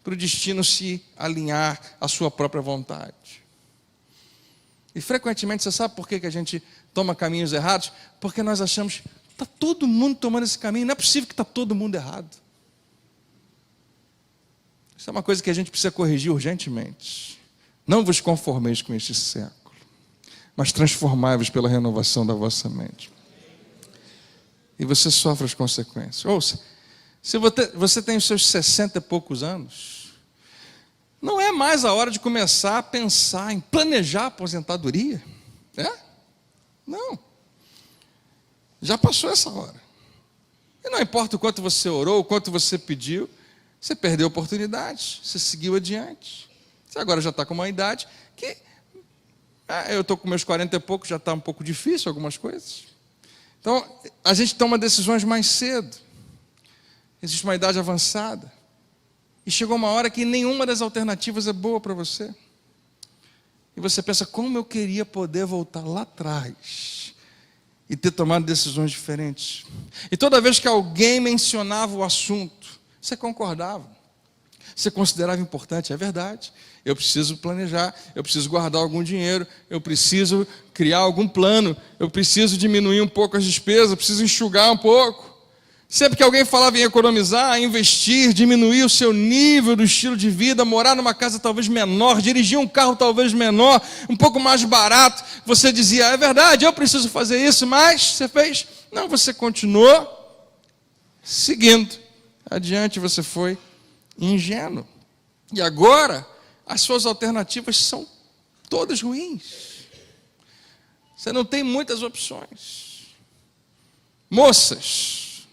A: para o destino se alinhar à sua própria vontade. E frequentemente, você sabe por que a gente toma caminhos errados? Porque nós achamos, está todo mundo tomando esse caminho, não é possível que está todo mundo errado. Isso é uma coisa que a gente precisa corrigir urgentemente. Não vos conformeis com este século, mas transformai-vos pela renovação da vossa mente. E você sofre as consequências. Ouça, se você tem os seus 60 e poucos anos, não é mais a hora de começar a pensar em planejar a aposentadoria. É? Não. Já passou essa hora. E não importa o quanto você orou, o quanto você pediu, você perdeu oportunidades, você seguiu adiante. Você agora já está com uma idade que... eu estou com meus 40 e poucos, já está um pouco difícil algumas coisas. Então, a gente toma decisões mais cedo. Existe uma idade avançada. E chegou uma hora que nenhuma das alternativas é boa para você. E você pensa, como eu queria poder voltar lá atrás e ter tomado decisões diferentes. E toda vez que alguém mencionava o assunto, você concordava. Você considerava importante, é verdade. Eu preciso planejar, eu preciso guardar algum dinheiro, eu preciso criar algum plano, eu preciso diminuir um pouco as despesas, eu preciso enxugar um pouco. Sempre que alguém falava em economizar, investir, diminuir o seu nível do estilo de vida, morar numa casa talvez menor, dirigir um carro talvez menor, um pouco mais barato, você dizia, é verdade, eu preciso fazer isso, mas você fez? Não, você continuou seguindo. Adiante você foi ingênuo. E agora, as suas alternativas são todas ruins. Você não tem muitas opções. Moças,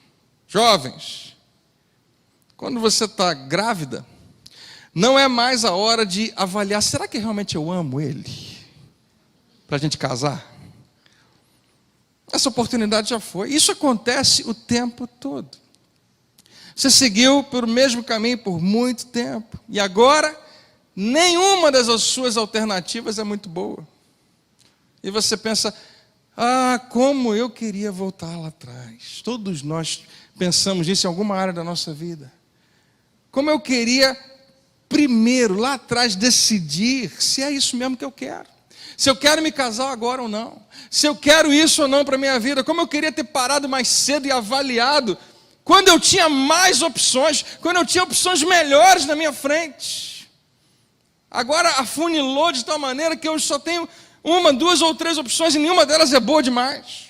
A: jovens, quando você está grávida, não é mais a hora de avaliar, será que realmente eu amo ele? Para a gente casar? Essa oportunidade já foi. Isso acontece o tempo todo. Você seguiu pelo mesmo caminho por muito tempo. E agora, nenhuma das suas alternativas é muito boa. E você pensa, como eu queria voltar lá atrás. Todos nós pensamos nisso em alguma área da nossa vida. Como eu queria, primeiro, lá atrás, decidir se é isso mesmo que eu quero. Se eu quero me casar agora ou não. Se eu quero isso ou não para a minha vida. Como eu queria ter parado mais cedo e avaliado. Quando eu tinha mais opções. Quando eu tinha opções melhores na minha frente. Agora afunilou de tal maneira que eu só tenho 1, 2 ou 3 opções e nenhuma delas é boa demais.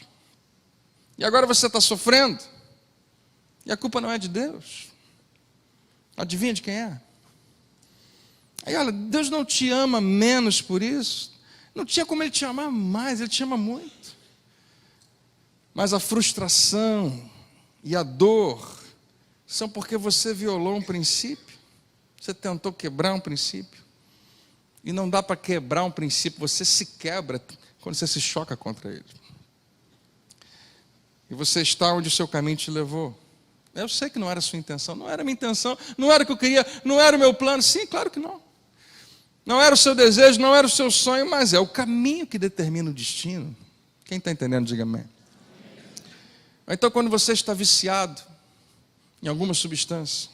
A: E agora você está sofrendo. E a culpa não é de Deus. Adivinha de quem é? Aí olha, Deus não te ama menos por isso. Não tinha como Ele te amar mais, Ele te ama muito. Mas a frustração e a dor são porque você violou um princípio. Você tentou quebrar um princípio. E não dá para quebrar um princípio, você se quebra quando você se choca contra ele. E você está onde o seu caminho te levou. Eu sei que não era a sua intenção, não era a minha intenção, não era o que eu queria, não era o meu plano. Sim, claro que não. Não era o seu desejo, não era o seu sonho, mas é o caminho que determina o destino. Quem está entendendo, diga amém. Então, quando você está viciado em alguma substância,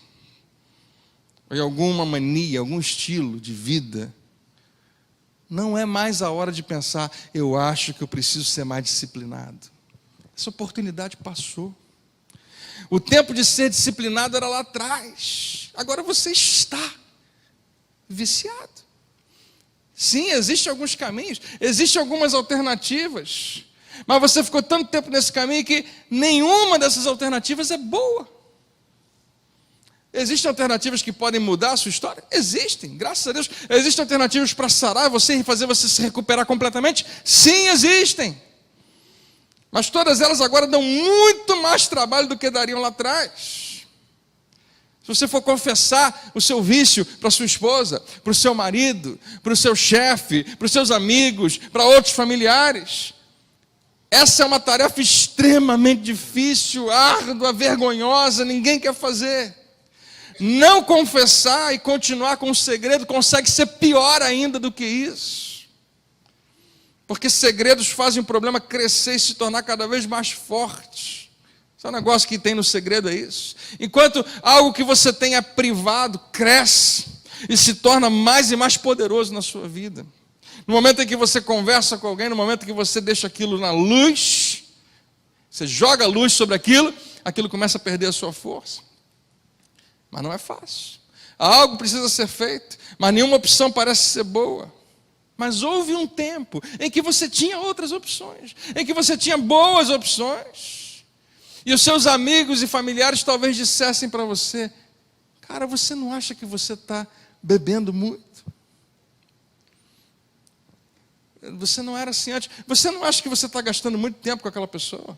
A: ou em alguma mania, algum estilo de vida, não é mais a hora de pensar, eu acho que eu preciso ser mais disciplinado. Essa oportunidade passou. O tempo de ser disciplinado era lá atrás. Agora você está viciado. Sim, existem alguns caminhos, existem algumas alternativas, mas você ficou tanto tempo nesse caminho que nenhuma dessas alternativas é boa. Existem alternativas que podem mudar a sua história? Existem, graças a Deus. Existem alternativas para sarar você e fazer você se recuperar completamente? Sim, existem. Mas todas elas agora dão muito mais trabalho do que dariam lá atrás. Se você for confessar o seu vício para sua esposa, para o seu marido, para o seu chefe, para os seus amigos, para outros familiares, essa é uma tarefa extremamente difícil, árdua, vergonhosa, ninguém quer fazer. Não confessar e continuar com o segredo consegue ser pior ainda do que isso. Porque segredos fazem o problema crescer e se tornar cada vez mais forte. Só o negócio que tem no segredo é isso. Enquanto algo que você tem é privado, cresce e se torna mais e mais poderoso na sua vida. No momento em que você conversa com alguém, no momento em que você deixa aquilo na luz, você joga a luz sobre aquilo, aquilo começa a perder a sua força. Mas não é fácil. Algo precisa ser feito, mas nenhuma opção parece ser boa. Mas houve um tempo em que você tinha outras opções, em que você tinha boas opções. E os seus amigos e familiares talvez dissessem para você, cara, você não acha que você está bebendo muito? Você não era assim antes. Você não acha que você está gastando muito tempo com aquela pessoa?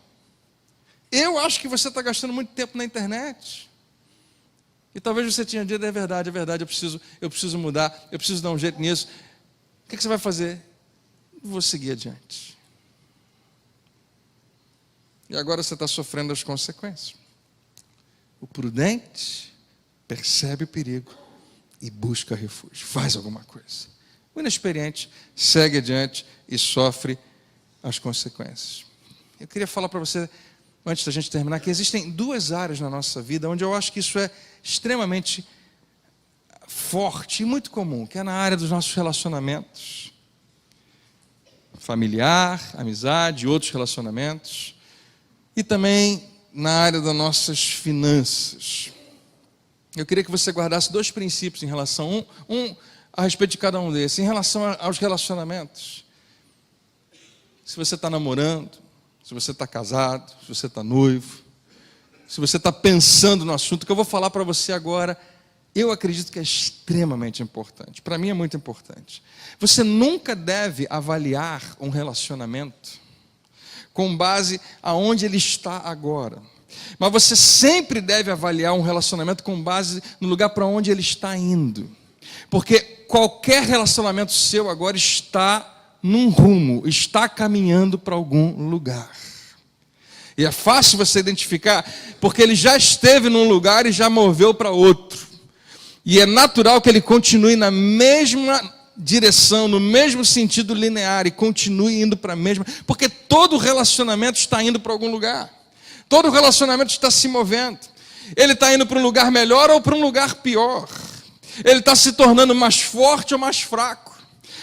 A: Eu acho que você está gastando muito tempo na internet. E talvez você tenha dito, é verdade, eu preciso mudar, eu preciso dar um jeito nisso. O que você vai fazer? Vou seguir adiante. E agora você está sofrendo as consequências. O prudente percebe o perigo e busca refúgio, faz alguma coisa. O inexperiente segue adiante e sofre as consequências. Eu queria falar para você, antes da gente terminar, que existem 2 áreas na nossa vida onde eu acho que isso é extremamente forte e muito comum, que é na área dos nossos relacionamentos. Familiar, amizade, outros relacionamentos. E também na área das nossas finanças. Eu queria que você guardasse 2 princípios em relação, um a respeito de cada um desses. Em relação aos relacionamentos. Se você está namorando, se você está casado, se você está noivo, se você está pensando no assunto que eu vou falar para você agora, eu acredito que é extremamente importante. Para mim é muito importante. Você nunca deve avaliar um relacionamento com base aonde ele está agora. Mas você sempre deve avaliar um relacionamento com base no lugar para onde ele está indo. Porque qualquer relacionamento seu agora está num rumo, está caminhando para algum lugar. E é fácil você identificar, porque ele já esteve num lugar e já moveu para outro. E é natural que ele continue na mesma direção, no mesmo sentido linear e continue indo para a mesma, porque todo relacionamento está indo para algum lugar. Todo relacionamento está se movendo. Ele está indo para um lugar melhor ou para um lugar pior. Ele está se tornando mais forte ou mais fraco.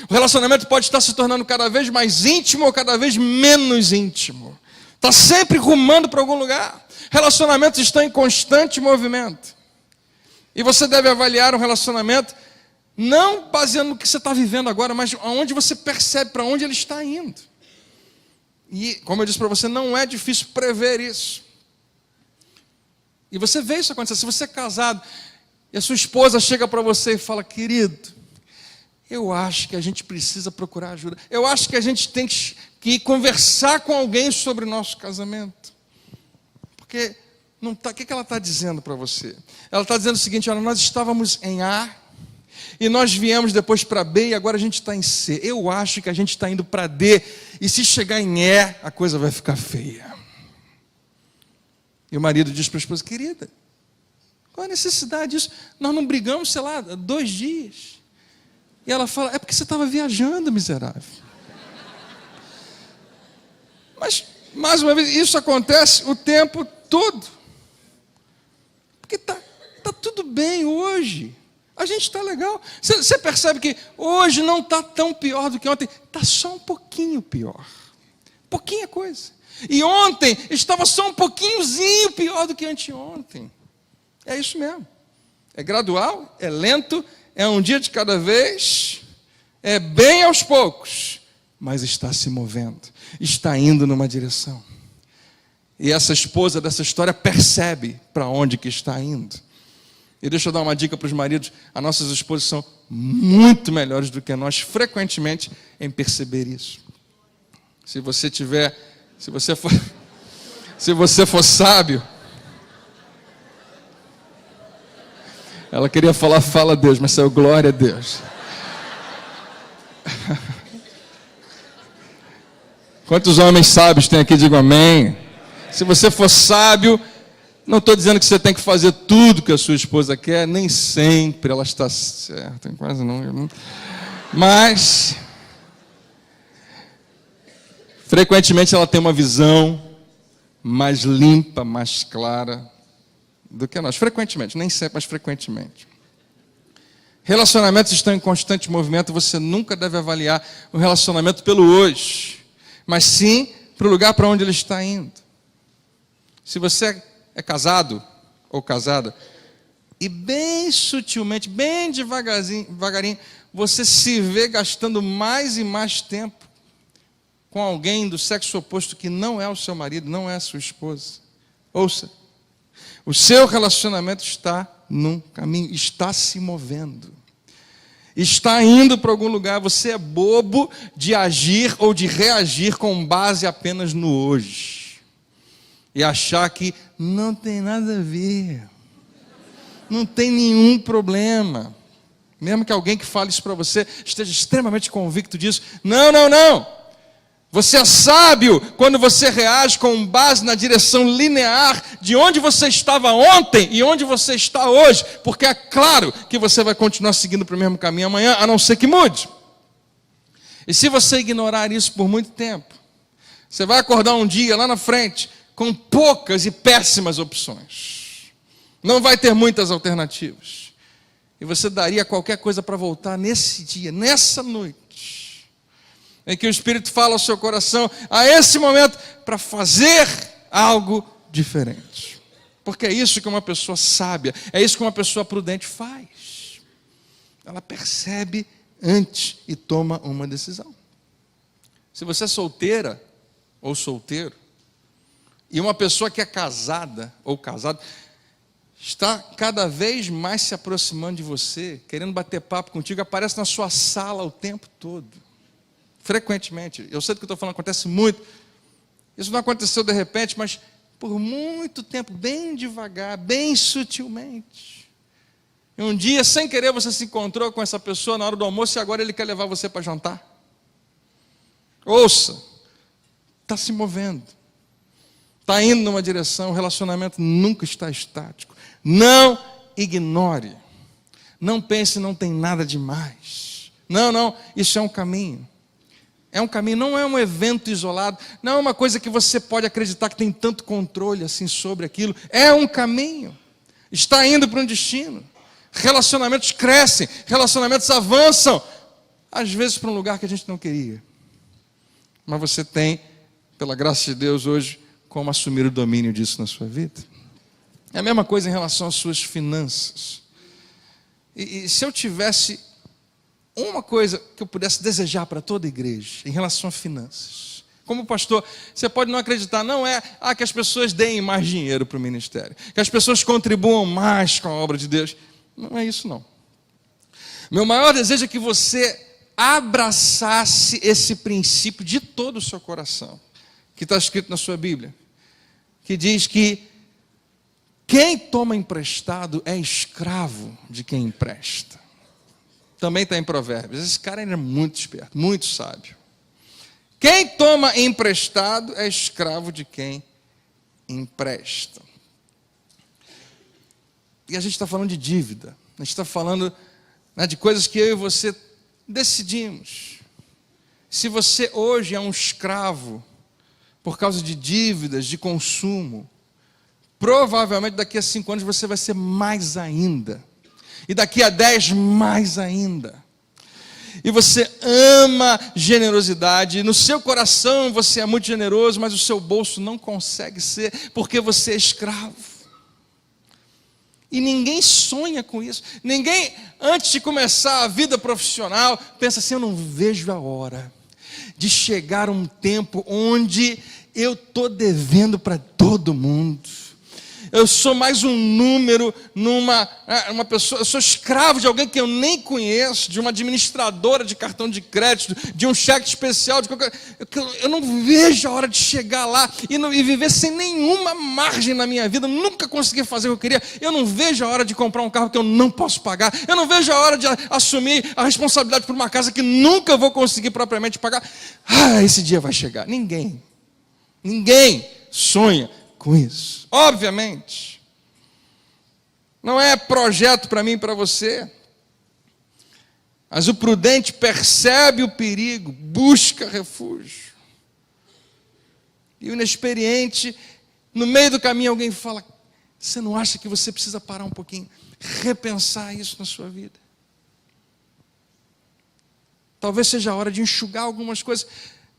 A: O relacionamento pode estar se tornando cada vez mais íntimo ou cada vez menos íntimo. Está sempre rumando para algum lugar. Relacionamentos estão em constante movimento. E você deve avaliar um relacionamento não baseando no que você está vivendo agora, mas aonde você percebe para onde ele está indo. E, como eu disse para você, não é difícil prever isso. E você vê isso acontecer. Se você é casado e a sua esposa chega para você e fala: querido, eu acho que a gente precisa procurar ajuda. Eu acho que a gente tem que conversar com alguém sobre o nosso casamento. Porque não tá, o que ela está dizendo para você? Ela está dizendo o seguinte: olha, nós estávamos em A, e nós viemos depois para B, e agora a gente está em C. Eu acho que a gente está indo para D, e se chegar em E, a coisa vai ficar feia. E o marido diz para a esposa: querida, qual a necessidade disso? Nós não brigamos, sei lá, 2 dias. E ela fala: é porque você estava viajando, miserável. Mas, mais uma vez, isso acontece o tempo todo. Porque tá tudo bem hoje. A gente está legal. Você percebe que hoje não está tão pior do que ontem. Está só um pouquinho pior. Pouquinha coisa. E ontem estava só um pouquinhozinho pior do que anteontem. É isso mesmo. É gradual, é lento, é um dia de cada vez, é bem aos poucos, mas está se movendo, está indo numa direção. E essa esposa dessa história percebe para onde que está indo. E deixa eu dar uma dica para os maridos: as nossas esposas são muito melhores do que nós, frequentemente, em perceber isso. Se você for sábio, ela queria falar fala a Deus, mas saiu glória a Deus. Quantos homens sábios tem aqui? Digam amém. Se você for sábio, não estou dizendo que você tem que fazer tudo que a sua esposa quer, nem sempre ela está certa, quase não. Mas, frequentemente ela tem uma visão mais limpa, mais clara do que nós. Frequentemente, nem sempre, mas frequentemente. Relacionamentos estão em constante movimento. Você nunca deve avaliar o relacionamento pelo hoje, mas sim para o lugar para onde ele está indo. Se você é casado ou casada, e bem sutilmente, bem devagarinho, você se vê gastando mais e mais tempo com alguém do sexo oposto que não é o seu marido, não é a sua esposa. Ouça, o seu relacionamento está num caminho, está se movendo, está indo para algum lugar. Você é bobo de agir ou de reagir com base apenas no hoje. E achar que não tem nada a ver, não tem nenhum problema. Mesmo que alguém que fale isso para você esteja extremamente convicto disso. Não. Você é sábio quando você reage com base na direção linear de onde você estava ontem e onde você está hoje. Porque é claro que você vai continuar seguindo para o mesmo caminho amanhã, a não ser que mude. E se você ignorar isso por muito tempo, você vai acordar um dia lá na frente com poucas e péssimas opções. Não vai ter muitas alternativas. E você daria qualquer coisa para voltar nesse dia, nessa noite, em que o Espírito fala ao seu coração, a esse momento, para fazer algo diferente. Porque é isso que uma pessoa sábia, é isso que uma pessoa prudente faz. Ela percebe antes e toma uma decisão. Se você é solteira ou solteiro, e uma pessoa que é casada ou casado está cada vez mais se aproximando de você, querendo bater papo contigo, aparece na sua sala o tempo todo. Frequentemente. Eu sei do que eu estou falando, acontece muito. Isso não aconteceu de repente, mas por muito tempo, bem devagar, bem sutilmente. E um dia, sem querer, você se encontrou com essa pessoa na hora do almoço e agora ele quer levar você para jantar. Ouça, está se movendo. Está indo numa direção, o relacionamento nunca está estático. Não ignore. Não pense, não tem nada demais. Não, isso é um caminho. É um caminho, não é um evento isolado, não é uma coisa que você pode acreditar que tem tanto controle assim sobre aquilo. É um caminho. Está indo para um destino. Relacionamentos crescem, relacionamentos avançam, às vezes para um lugar que a gente não queria. Mas você tem, pela graça de Deus hoje, como assumir o domínio disso na sua vida. É a mesma coisa em relação às suas finanças. E se eu tivesse uma coisa que eu pudesse desejar para toda a igreja em relação a finanças, como pastor, você pode não acreditar, não é que as pessoas deem mais dinheiro para o ministério, que as pessoas contribuam mais com a obra de Deus. Não é isso não. Meu maior desejo é que você abraçasse esse princípio de todo o seu coração, que está escrito na sua Bíblia, que diz que quem toma emprestado é escravo de quem empresta. Também está em Provérbios. Esse cara ainda é muito esperto, muito sábio. Quem toma emprestado é escravo de quem empresta. E a gente está falando de dívida. A gente está falando, né, de coisas que eu e você decidimos. Se você hoje é um escravo por causa de dívidas, de consumo, provavelmente daqui a 5 anos você vai ser mais ainda. E daqui a 10 mais ainda. E você ama generosidade, no seu coração você é muito generoso, mas o seu bolso não consegue ser, porque você é escravo. E ninguém sonha com isso. Ninguém, antes de começar a vida profissional, pensa assim: eu não vejo a hora de chegar um tempo onde eu estou devendo para todo mundo. Eu sou mais um número numa uma pessoa, eu sou escravo de alguém que eu nem conheço, de uma administradora de cartão de crédito, de um cheque especial, eu não vejo a hora de chegar lá e viver sem nenhuma margem na minha vida, nunca conseguir fazer o que eu queria. Eu não vejo a hora de comprar um carro que eu não posso pagar, eu não vejo a hora de assumir a responsabilidade por uma casa que nunca vou conseguir propriamente pagar. Esse dia vai chegar. Ninguém sonha com isso. Obviamente, não é projeto para mim e para você, mas o prudente percebe o perigo, busca refúgio. E o inexperiente, no meio do caminho alguém fala: você não acha que você precisa parar um pouquinho, repensar isso na sua vida? Talvez seja a hora de enxugar algumas coisas.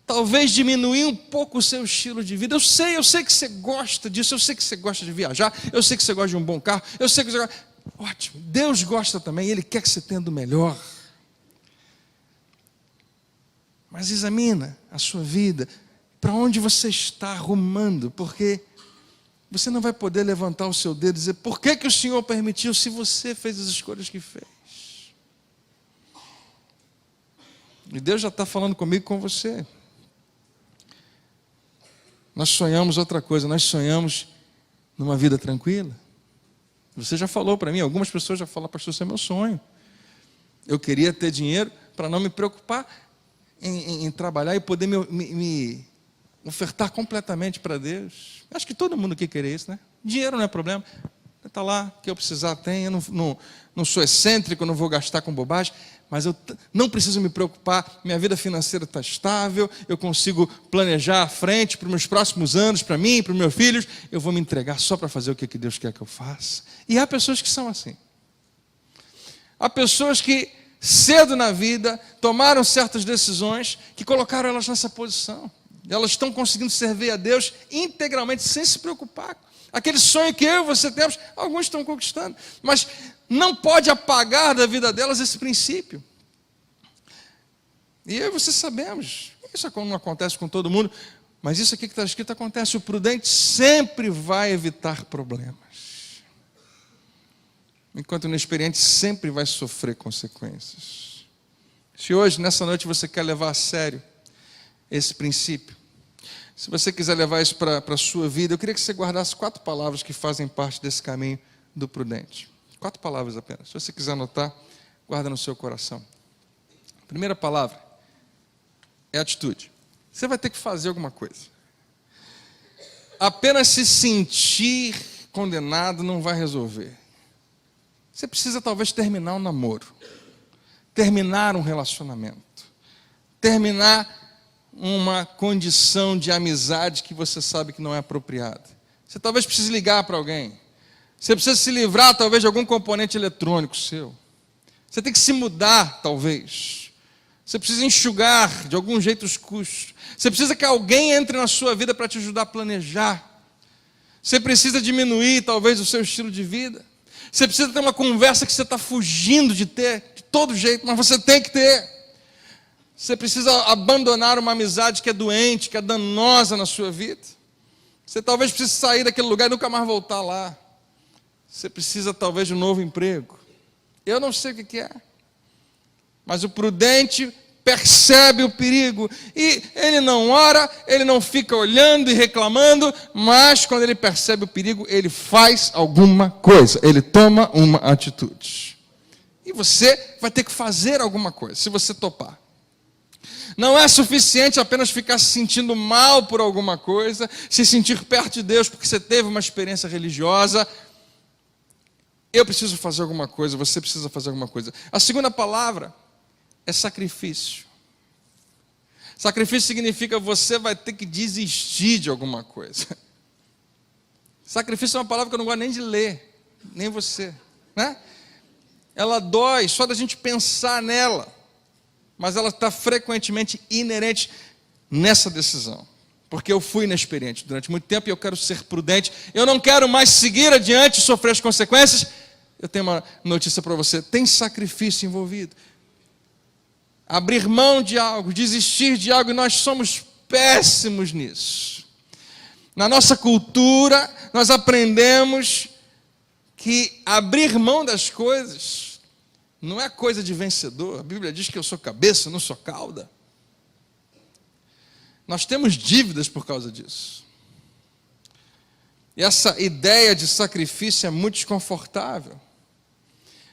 A: Talvez diminuir um pouco o seu estilo de vida. Eu sei que você gosta disso, eu sei que você gosta de viajar, eu sei que você gosta de um bom carro, eu sei que você gosta... Ótimo, Deus gosta também, Ele quer que você tenha do melhor. Mas examina a sua vida, para onde você está arrumando, porque você não vai poder levantar o seu dedo e dizer: por que o Senhor permitiu, se você fez as escolhas que fez? E Deus já está falando comigo e com você. Nós sonhamos outra coisa, nós sonhamos numa vida tranquila. Você já falou para mim, algumas pessoas já falaram: pastor, esse é meu sonho. Eu queria ter dinheiro para não me preocupar em trabalhar e poder me ofertar completamente para Deus. Acho que todo mundo aqui quer isso, né? Dinheiro não é problema. Está lá, o que eu precisar tem. Eu não sou excêntrico, não vou gastar com bobagem, mas eu não preciso me preocupar, minha vida financeira está estável, eu consigo planejar à frente para os meus próximos anos, para mim, para os meus filhos, eu vou me entregar só para fazer o que Deus quer que eu faça. E há pessoas que são assim. Há pessoas que cedo na vida tomaram certas decisões que colocaram elas nessa posição. Elas estão conseguindo servir a Deus integralmente, sem se preocupar. Aquele sonho que eu e você temos, alguns estão conquistando, mas não pode apagar da vida delas esse princípio. E eu e você sabemos, isso não acontece com todo mundo, mas isso aqui que está escrito acontece. O prudente sempre vai evitar problemas, enquanto o inexperiente sempre vai sofrer consequências. Se hoje, nessa noite, você quer levar a sério esse princípio, se você quiser levar isso para a sua vida, eu queria que você guardasse 4 palavras que fazem parte desse caminho do prudente. 4 palavras apenas. Se você quiser anotar, guarda no seu coração. A primeira palavra é atitude. Você vai ter que fazer alguma coisa. Apenas se sentir condenado não vai resolver. Você precisa talvez terminar um namoro. terminar um relacionamento, terminar uma condição de amizade que você sabe que não é apropriada. Você talvez precise ligar para alguém. Você precisa se livrar, talvez, de algum componente eletrônico seu. Você tem que se mudar, talvez. Você precisa enxugar, de algum jeito, os custos. Você precisa que alguém entre na sua vida para te ajudar a planejar. Você precisa diminuir, talvez, o seu estilo de vida. Você precisa ter uma conversa que você está fugindo de ter, de todo jeito, mas você tem que ter. Você precisa abandonar uma amizade que é doente, que é danosa na sua vida. Você talvez precise sair daquele lugar e nunca mais voltar lá. Você precisa talvez de um novo emprego. Eu não sei o que é. Mas o prudente percebe o perigo. E ele não ora, ele não fica olhando e reclamando, mas quando ele percebe o perigo, ele faz alguma coisa. Ele toma uma atitude. E você vai ter que fazer alguma coisa, se você topar. Não é suficiente apenas ficar se sentindo mal por alguma coisa, se sentir perto de Deus porque você teve uma experiência religiosa. Eu preciso fazer alguma coisa, você precisa fazer alguma coisa. A segunda palavra é sacrifício. Sacrifício significa você vai ter que desistir de alguma coisa. Sacrifício é uma palavra que eu não gosto nem de ler, nem você, né? Ela dói só da gente pensar nela. Mas ela está frequentemente inerente nessa decisão. Porque eu fui inexperiente durante muito tempo e eu quero ser prudente. Eu não quero mais seguir adiante e sofrer as consequências. Eu tenho uma notícia para você. Tem sacrifício envolvido. Abrir mão de algo, desistir de algo, e nós somos péssimos nisso. Na nossa cultura, nós aprendemos que abrir mão das coisas não é coisa de vencedor. A Bíblia diz que eu sou cabeça, não sou cauda. Nós temos dívidas por causa disso. E essa ideia de sacrifício é muito desconfortável.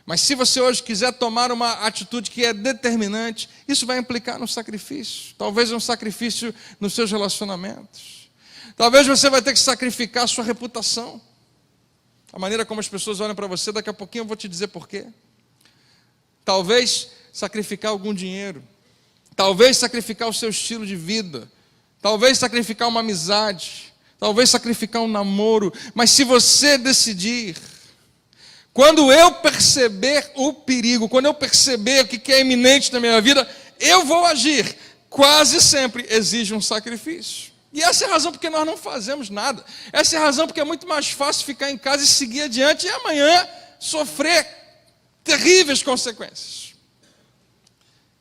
A: Mas se você hoje quiser tomar uma atitude que é determinante, isso vai implicar no sacrifício. Talvez um sacrifício nos seus relacionamentos. Talvez você vai ter que sacrificar a sua reputação. A maneira como as pessoas olham para você, daqui a pouquinho eu vou te dizer por quê. Talvez sacrificar algum dinheiro. Talvez sacrificar o seu estilo de vida. Talvez sacrificar uma amizade. Talvez sacrificar um namoro. Mas se você decidir, quando eu perceber o perigo, quando eu perceber o que é iminente na minha vida, eu vou agir. Quase sempre exige um sacrifício. E essa é a razão porque nós não fazemos nada. Essa é a razão porque é muito mais fácil ficar em casa e seguir adiante e amanhã sofrer terríveis consequências.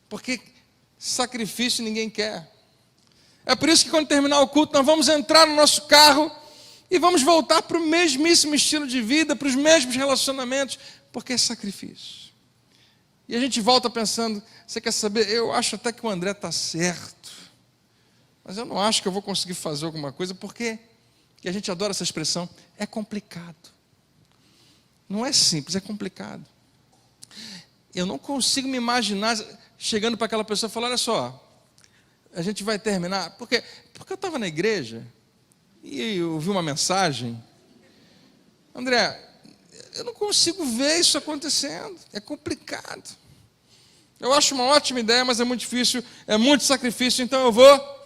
A: Porque sacrifício ninguém quer. É por isso que quando terminar o culto, nós vamos entrar no nosso carro e vamos voltar para o mesmíssimo estilo de vida, para os mesmos relacionamentos, porque é sacrifício. E a gente volta pensando, você quer saber, eu acho até que o André está certo, mas eu não acho que eu vou conseguir fazer alguma coisa, porque, e a gente adora essa expressão, é complicado. Não é simples, é complicado. Eu não consigo me imaginar chegando para aquela pessoa e falar, olha só, a gente vai terminar. Porque eu estava na igreja e eu ouvi uma mensagem. André, eu não consigo ver isso acontecendo. É complicado. Eu acho uma ótima ideia, mas é muito difícil, é muito sacrifício, então eu vou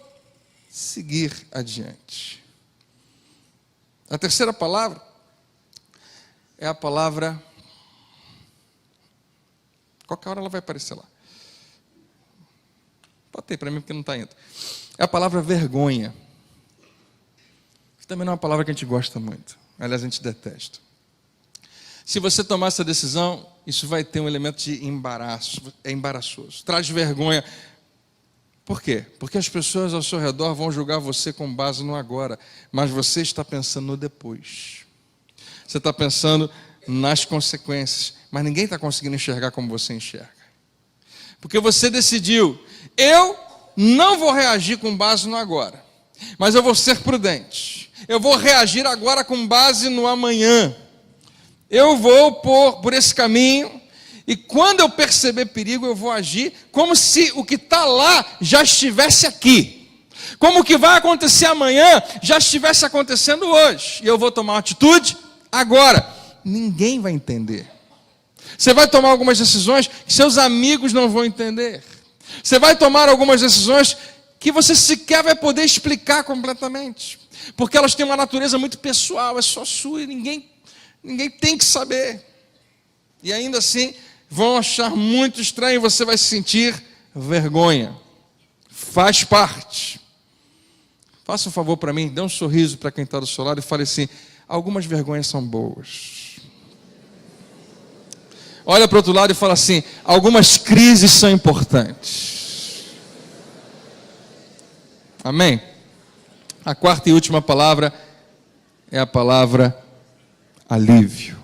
A: seguir adiante. A terceira palavra é a palavra... Qualquer hora ela vai aparecer lá. Botei para mim porque não está indo. É a palavra vergonha. Isso também não é uma palavra que a gente gosta muito. Aliás, a gente detesta. Se você tomar essa decisão, isso vai ter um elemento de embaraço. É embaraçoso. Traz vergonha. Por quê? Porque as pessoas ao seu redor vão julgar você com base no agora. Mas você está pensando no depois. Você está pensando nas consequências. Mas ninguém está conseguindo enxergar como você enxerga. Porque você decidiu, eu não vou reagir com base no agora, mas eu vou ser prudente. Eu vou reagir agora com base no amanhã. Eu vou por esse caminho, e quando eu perceber perigo, eu vou agir como se o que está lá já estivesse aqui. Como o que vai acontecer amanhã já estivesse acontecendo hoje. E eu vou tomar uma atitude agora. Ninguém vai entender. Você vai tomar algumas decisões que seus amigos não vão entender. Você vai tomar algumas decisões que você sequer vai poder explicar completamente. Porque elas têm uma natureza muito pessoal, é só sua e ninguém tem que saber. E ainda assim, vão achar muito estranho e você vai sentir vergonha. Faz parte. Faça um favor para mim, dê um sorriso para quem está do seu lado e fale assim: algumas vergonhas são boas. Olha para o outro lado e fala assim: algumas crises são importantes. Amém? A quarta e última palavra é a palavra alívio.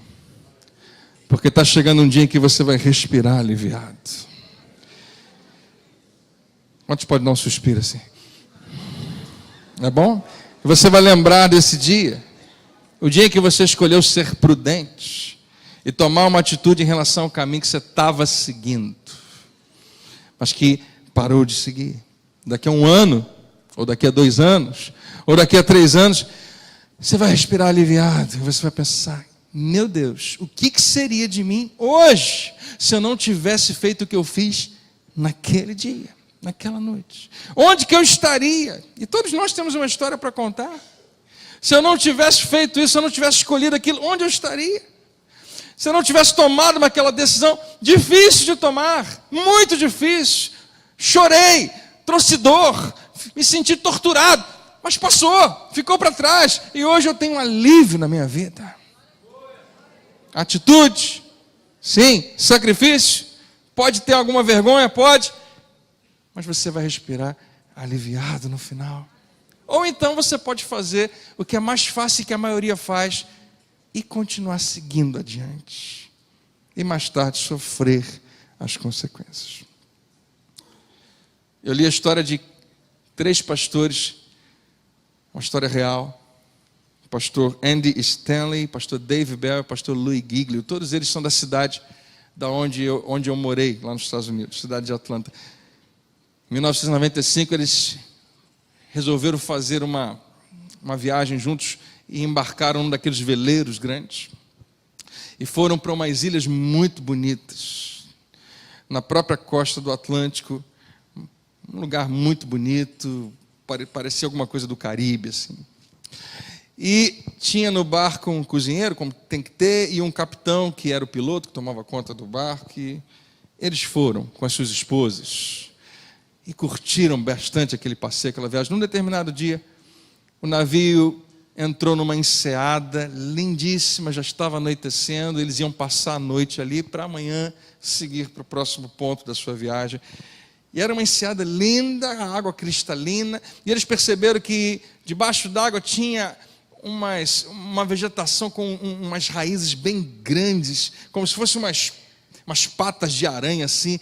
A: Porque está chegando um dia em que você vai respirar aliviado. Quantos podem dar um suspiro assim? Não é bom? E você vai lembrar desse dia. O dia em que você escolheu ser prudente e tomar uma atitude em relação ao caminho que você estava seguindo, mas que parou de seguir. Daqui a 1 ano, ou daqui a 2 anos, ou daqui a 3 anos, você vai respirar aliviado. E você vai pensar: meu Deus, o que seria de mim hoje se eu não tivesse feito o que eu fiz naquele dia, naquela noite? Onde que eu estaria? E todos nós temos uma história para contar. Se eu não tivesse feito isso, se eu não tivesse escolhido aquilo, onde eu estaria? Se eu não tivesse tomado aquela decisão difícil de tomar, muito difícil, chorei, trouxe dor, me senti torturado, mas passou, ficou para trás, e hoje eu tenho um alívio na minha vida. Atitude, sim. Sacrifício, pode ter alguma vergonha, pode, mas você vai respirar aliviado no final. Ou então você pode fazer o que é mais fácil e que a maioria faz, e continuar seguindo adiante, e mais tarde sofrer as consequências. Eu li a história de 3 pastores, uma história real. O pastor Andy Stanley, pastor Dave Bell e pastor Louis Giglio. Todos eles são da cidade onde eu morei, lá nos Estados Unidos, cidade de Atlanta. Em 1995, eles resolveram fazer uma viagem juntos e embarcaram num daqueles veleiros grandes. E foram para umas ilhas muito bonitas, na própria costa do Atlântico, um lugar muito bonito, parecia alguma coisa do Caribe, assim. E tinha no barco um cozinheiro, como tem que ter, e um capitão, que era o piloto, que tomava conta do barco. E eles foram com as suas esposas e curtiram bastante aquele passeio, aquela viagem. Num determinado dia, o navio entrou numa enseada lindíssima, já estava anoitecendo, eles iam passar a noite ali para amanhã seguir para o próximo ponto da sua viagem. E era uma enseada linda, a água cristalina, e eles perceberam que debaixo d'água tinha uma vegetação com umas raízes bem grandes, como se fossem umas patas de aranha assim,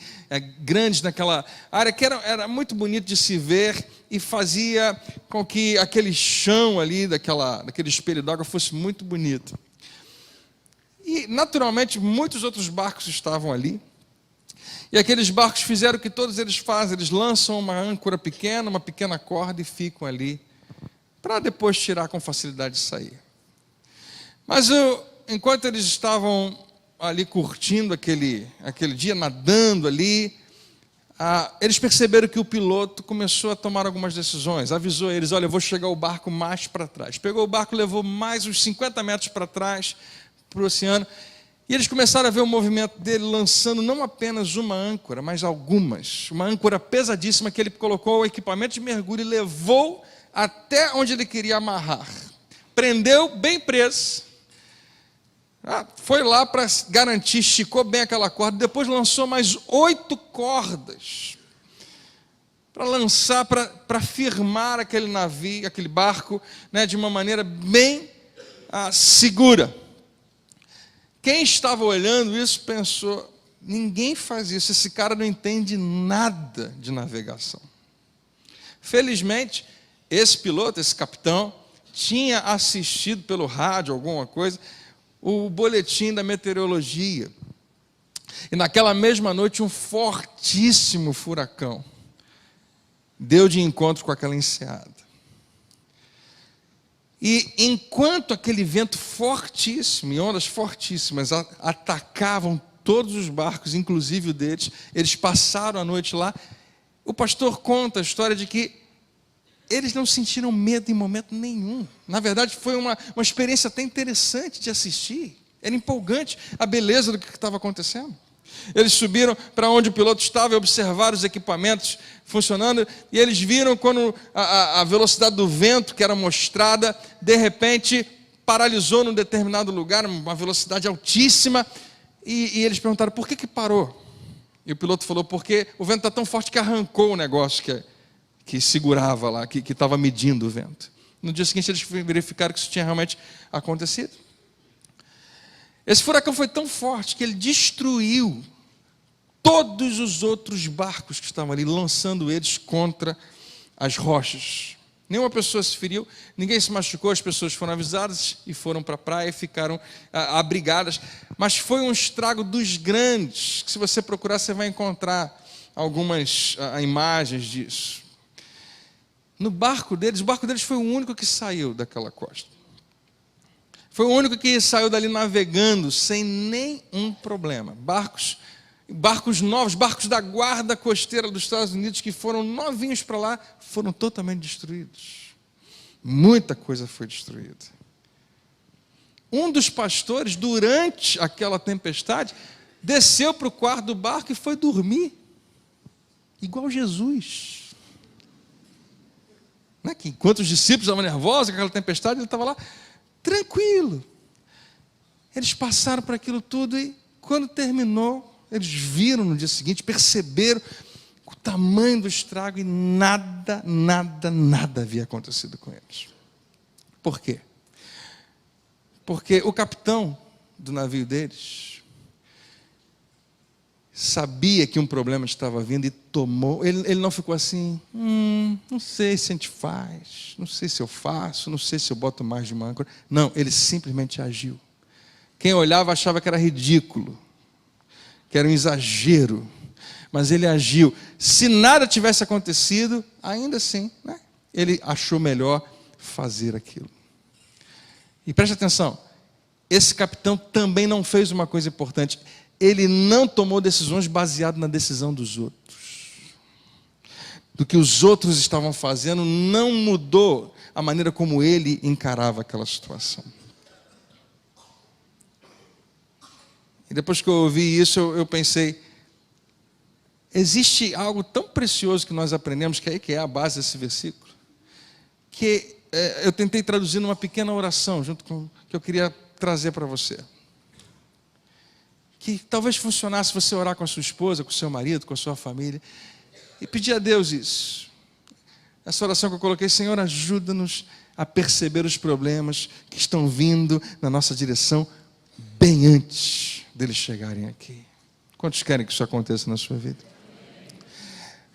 A: grandes naquela área, que era muito bonito de se ver, e fazia com que aquele chão ali, daquele espelho d'água fosse muito bonito. E naturalmente muitos outros barcos estavam ali, e aqueles barcos fizeram o que todos eles fazem: eles lançam uma âncora pequena, uma pequena corda, e ficam ali, para depois tirar com facilidade e sair. Mas enquanto eles estavam ali curtindo aquele dia, nadando ali, eles perceberam que o piloto começou a tomar algumas decisões. Avisou eles: olha, eu vou chegar o barco mais para trás. Pegou o barco, levou mais uns 50 metros para trás, para o oceano, e eles começaram a ver o movimento dele lançando não apenas uma âncora, mas algumas. Uma âncora pesadíssima que ele colocou o equipamento de mergulho e levou até onde ele queria amarrar. Prendeu bem preso. Foi lá para garantir, esticou bem aquela corda, depois lançou mais 8 cordas para lançar, para firmar aquele navio, aquele barco, né, de uma maneira bem segura. Quem estava olhando isso pensou: ninguém faz isso, esse cara não entende nada de navegação. Felizmente, esse piloto, esse capitão, tinha assistido pelo rádio alguma coisa, o boletim da meteorologia. E naquela mesma noite, um fortíssimo furacão deu de encontro com aquela enseada. E enquanto aquele vento fortíssimo e ondas fortíssimas atacavam todos os barcos, inclusive o deles. Eles passaram a noite lá. O pastor conta a história de que eles não sentiram medo em momento nenhum. Na verdade, foi uma experiência até interessante de assistir. Era empolgante a beleza do que estava acontecendo. Eles subiram para onde o piloto estava e observaram os equipamentos funcionando. E eles viram quando a velocidade do vento, que era mostrada, de repente paralisou num determinado lugar, uma velocidade altíssima. E eles perguntaram, por que parou? E o piloto falou, porque o vento está tão forte que arrancou o negócio que segurava lá, que estava medindo o vento. No dia seguinte eles verificaram que isso tinha realmente acontecido. Esse furacão foi tão forte que ele destruiu todos os outros barcos que estavam ali, lançando eles contra as rochas. Nenhuma pessoa se feriu, ninguém se machucou, as pessoas foram avisadas e foram para a praia e ficaram abrigadas. Mas foi um estrago dos grandes, que se você procurar você vai encontrar algumas imagens disso. O barco deles foi o único que saiu daquela costa. Foi o único que saiu dali navegando sem nenhum problema. Barcos novos, barcos da guarda costeira dos Estados Unidos, que foram novinhos para lá, foram totalmente destruídos. Muita coisa foi destruída. Um dos pastores, durante aquela tempestade, desceu para o quarto do barco e foi dormir. Igual Jesus. Não é que enquanto os discípulos estavam nervosos com aquela tempestade, ele estava lá tranquilo. Eles passaram por aquilo tudo e quando terminou, eles viram no dia seguinte, perceberam o tamanho do estrago e nada havia acontecido com eles. Por quê? Porque o capitão do navio deles sabia que um problema estava vindo e tomou. Ele não ficou assim, não sei se a gente faz, não sei se eu faço, não sei se eu boto mais de uma âncora. Não, ele simplesmente agiu. Quem olhava achava que era ridículo, que era um exagero, mas ele agiu. Se nada tivesse acontecido, ainda assim, né, ele achou melhor fazer aquilo. E preste atenção, esse capitão também não fez uma coisa importante. Ele não tomou decisões baseadas na decisão dos outros. Do que os outros estavam fazendo não mudou a maneira como ele encarava aquela situação. E depois que eu ouvi isso, eu pensei, existe algo tão precioso que nós aprendemos, que é a base desse versículo, que eu tentei traduzir numa pequena oração, junto com que eu queria trazer para você. Que talvez funcionasse você orar com a sua esposa, com o seu marido, com a sua família, e pedir a Deus isso. Essa oração que eu coloquei, Senhor, ajuda-nos a perceber os problemas que estão vindo na nossa direção, bem antes deles chegarem aqui. Quantos querem que isso aconteça na sua vida?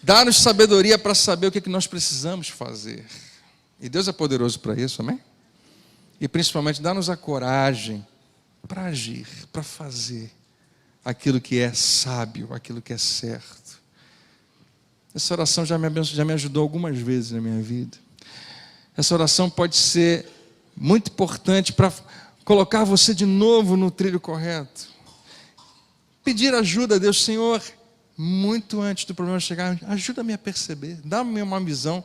A: Dá-nos sabedoria para saber o que nós precisamos fazer. E Deus é poderoso para isso, amém? E principalmente, dá-nos a coragem para agir, para fazer aquilo que é sábio, aquilo que é certo. Essa oração já me ajudou algumas vezes na minha vida. Essa oração pode ser muito importante para colocar você de novo no trilho correto. Pedir ajuda a Deus, Senhor, muito antes do problema chegar, ajuda-me a perceber, dá-me uma visão,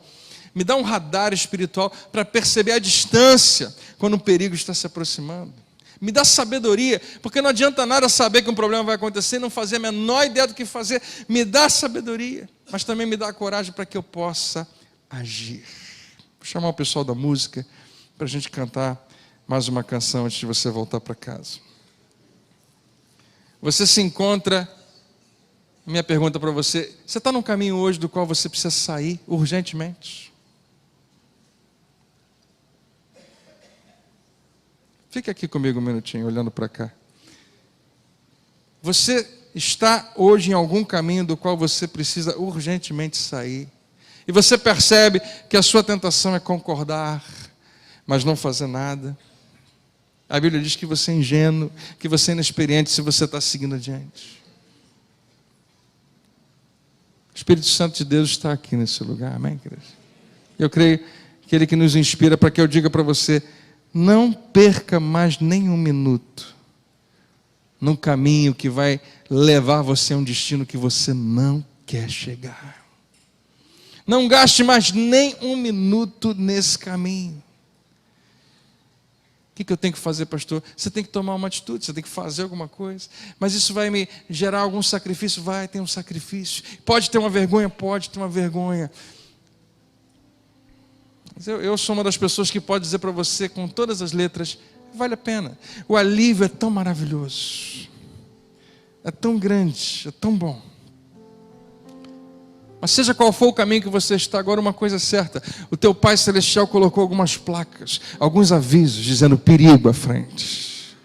A: me dá um radar espiritual para perceber a distância quando o perigo está se aproximando. Me dá sabedoria, porque não adianta nada saber que um problema vai acontecer e não fazer a menor ideia do que fazer. Me dá sabedoria, mas também me dá coragem para que eu possa agir. Vou chamar o pessoal da música para a gente cantar mais uma canção antes de você voltar para casa. Você se encontra, minha pergunta para você, você está num caminho hoje do qual você precisa sair urgentemente? Fique aqui comigo um minutinho, olhando para cá. Você está hoje em algum caminho do qual você precisa urgentemente sair. E você percebe que a sua tentação é concordar, mas não fazer nada. A Bíblia diz que você é ingênuo, que você é inexperiente se você está seguindo adiante. O Espírito Santo de Deus está aqui nesse lugar, amém, igreja? Eu creio que Ele que nos inspira para que eu diga para você, não perca mais nem um minuto num caminho que vai levar você a um destino que você não quer chegar. Não gaste mais nem um minuto nesse caminho. O que eu tenho que fazer, pastor? Você tem que tomar uma atitude, você tem que fazer alguma coisa. Mas isso vai me gerar algum sacrifício? Vai, tem um sacrifício. Pode ter uma vergonha? Pode ter uma vergonha. Mas eu sou uma das pessoas que pode dizer para você com todas as letras, vale a pena. O alívio é tão maravilhoso. É tão grande, é tão bom. Mas seja qual for o caminho que você está, agora uma coisa é certa, o teu Pai Celestial colocou algumas placas, alguns avisos, dizendo perigo à frente.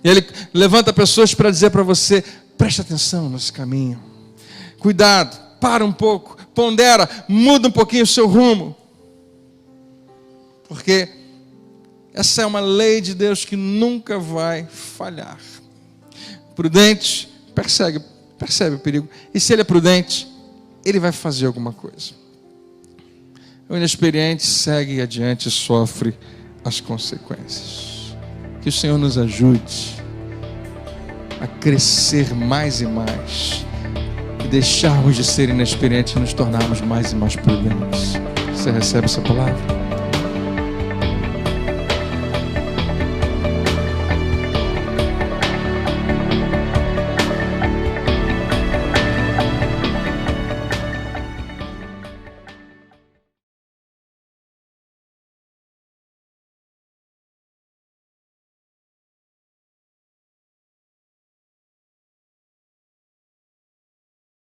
A: E Ele levanta pessoas para dizer para você, preste atenção nesse caminho. Cuidado, para um pouco, pondera, muda um pouquinho o seu rumo. Porque essa é uma lei de Deus que nunca vai falhar. Prudente, percebe o perigo. E se ele é prudente, ele vai fazer alguma coisa. O inexperiente segue adiante e sofre as consequências. Que o Senhor nos ajude a crescer mais e mais e deixarmos de ser inexperientes e nos tornarmos mais e mais prudentes. Você recebe essa palavra?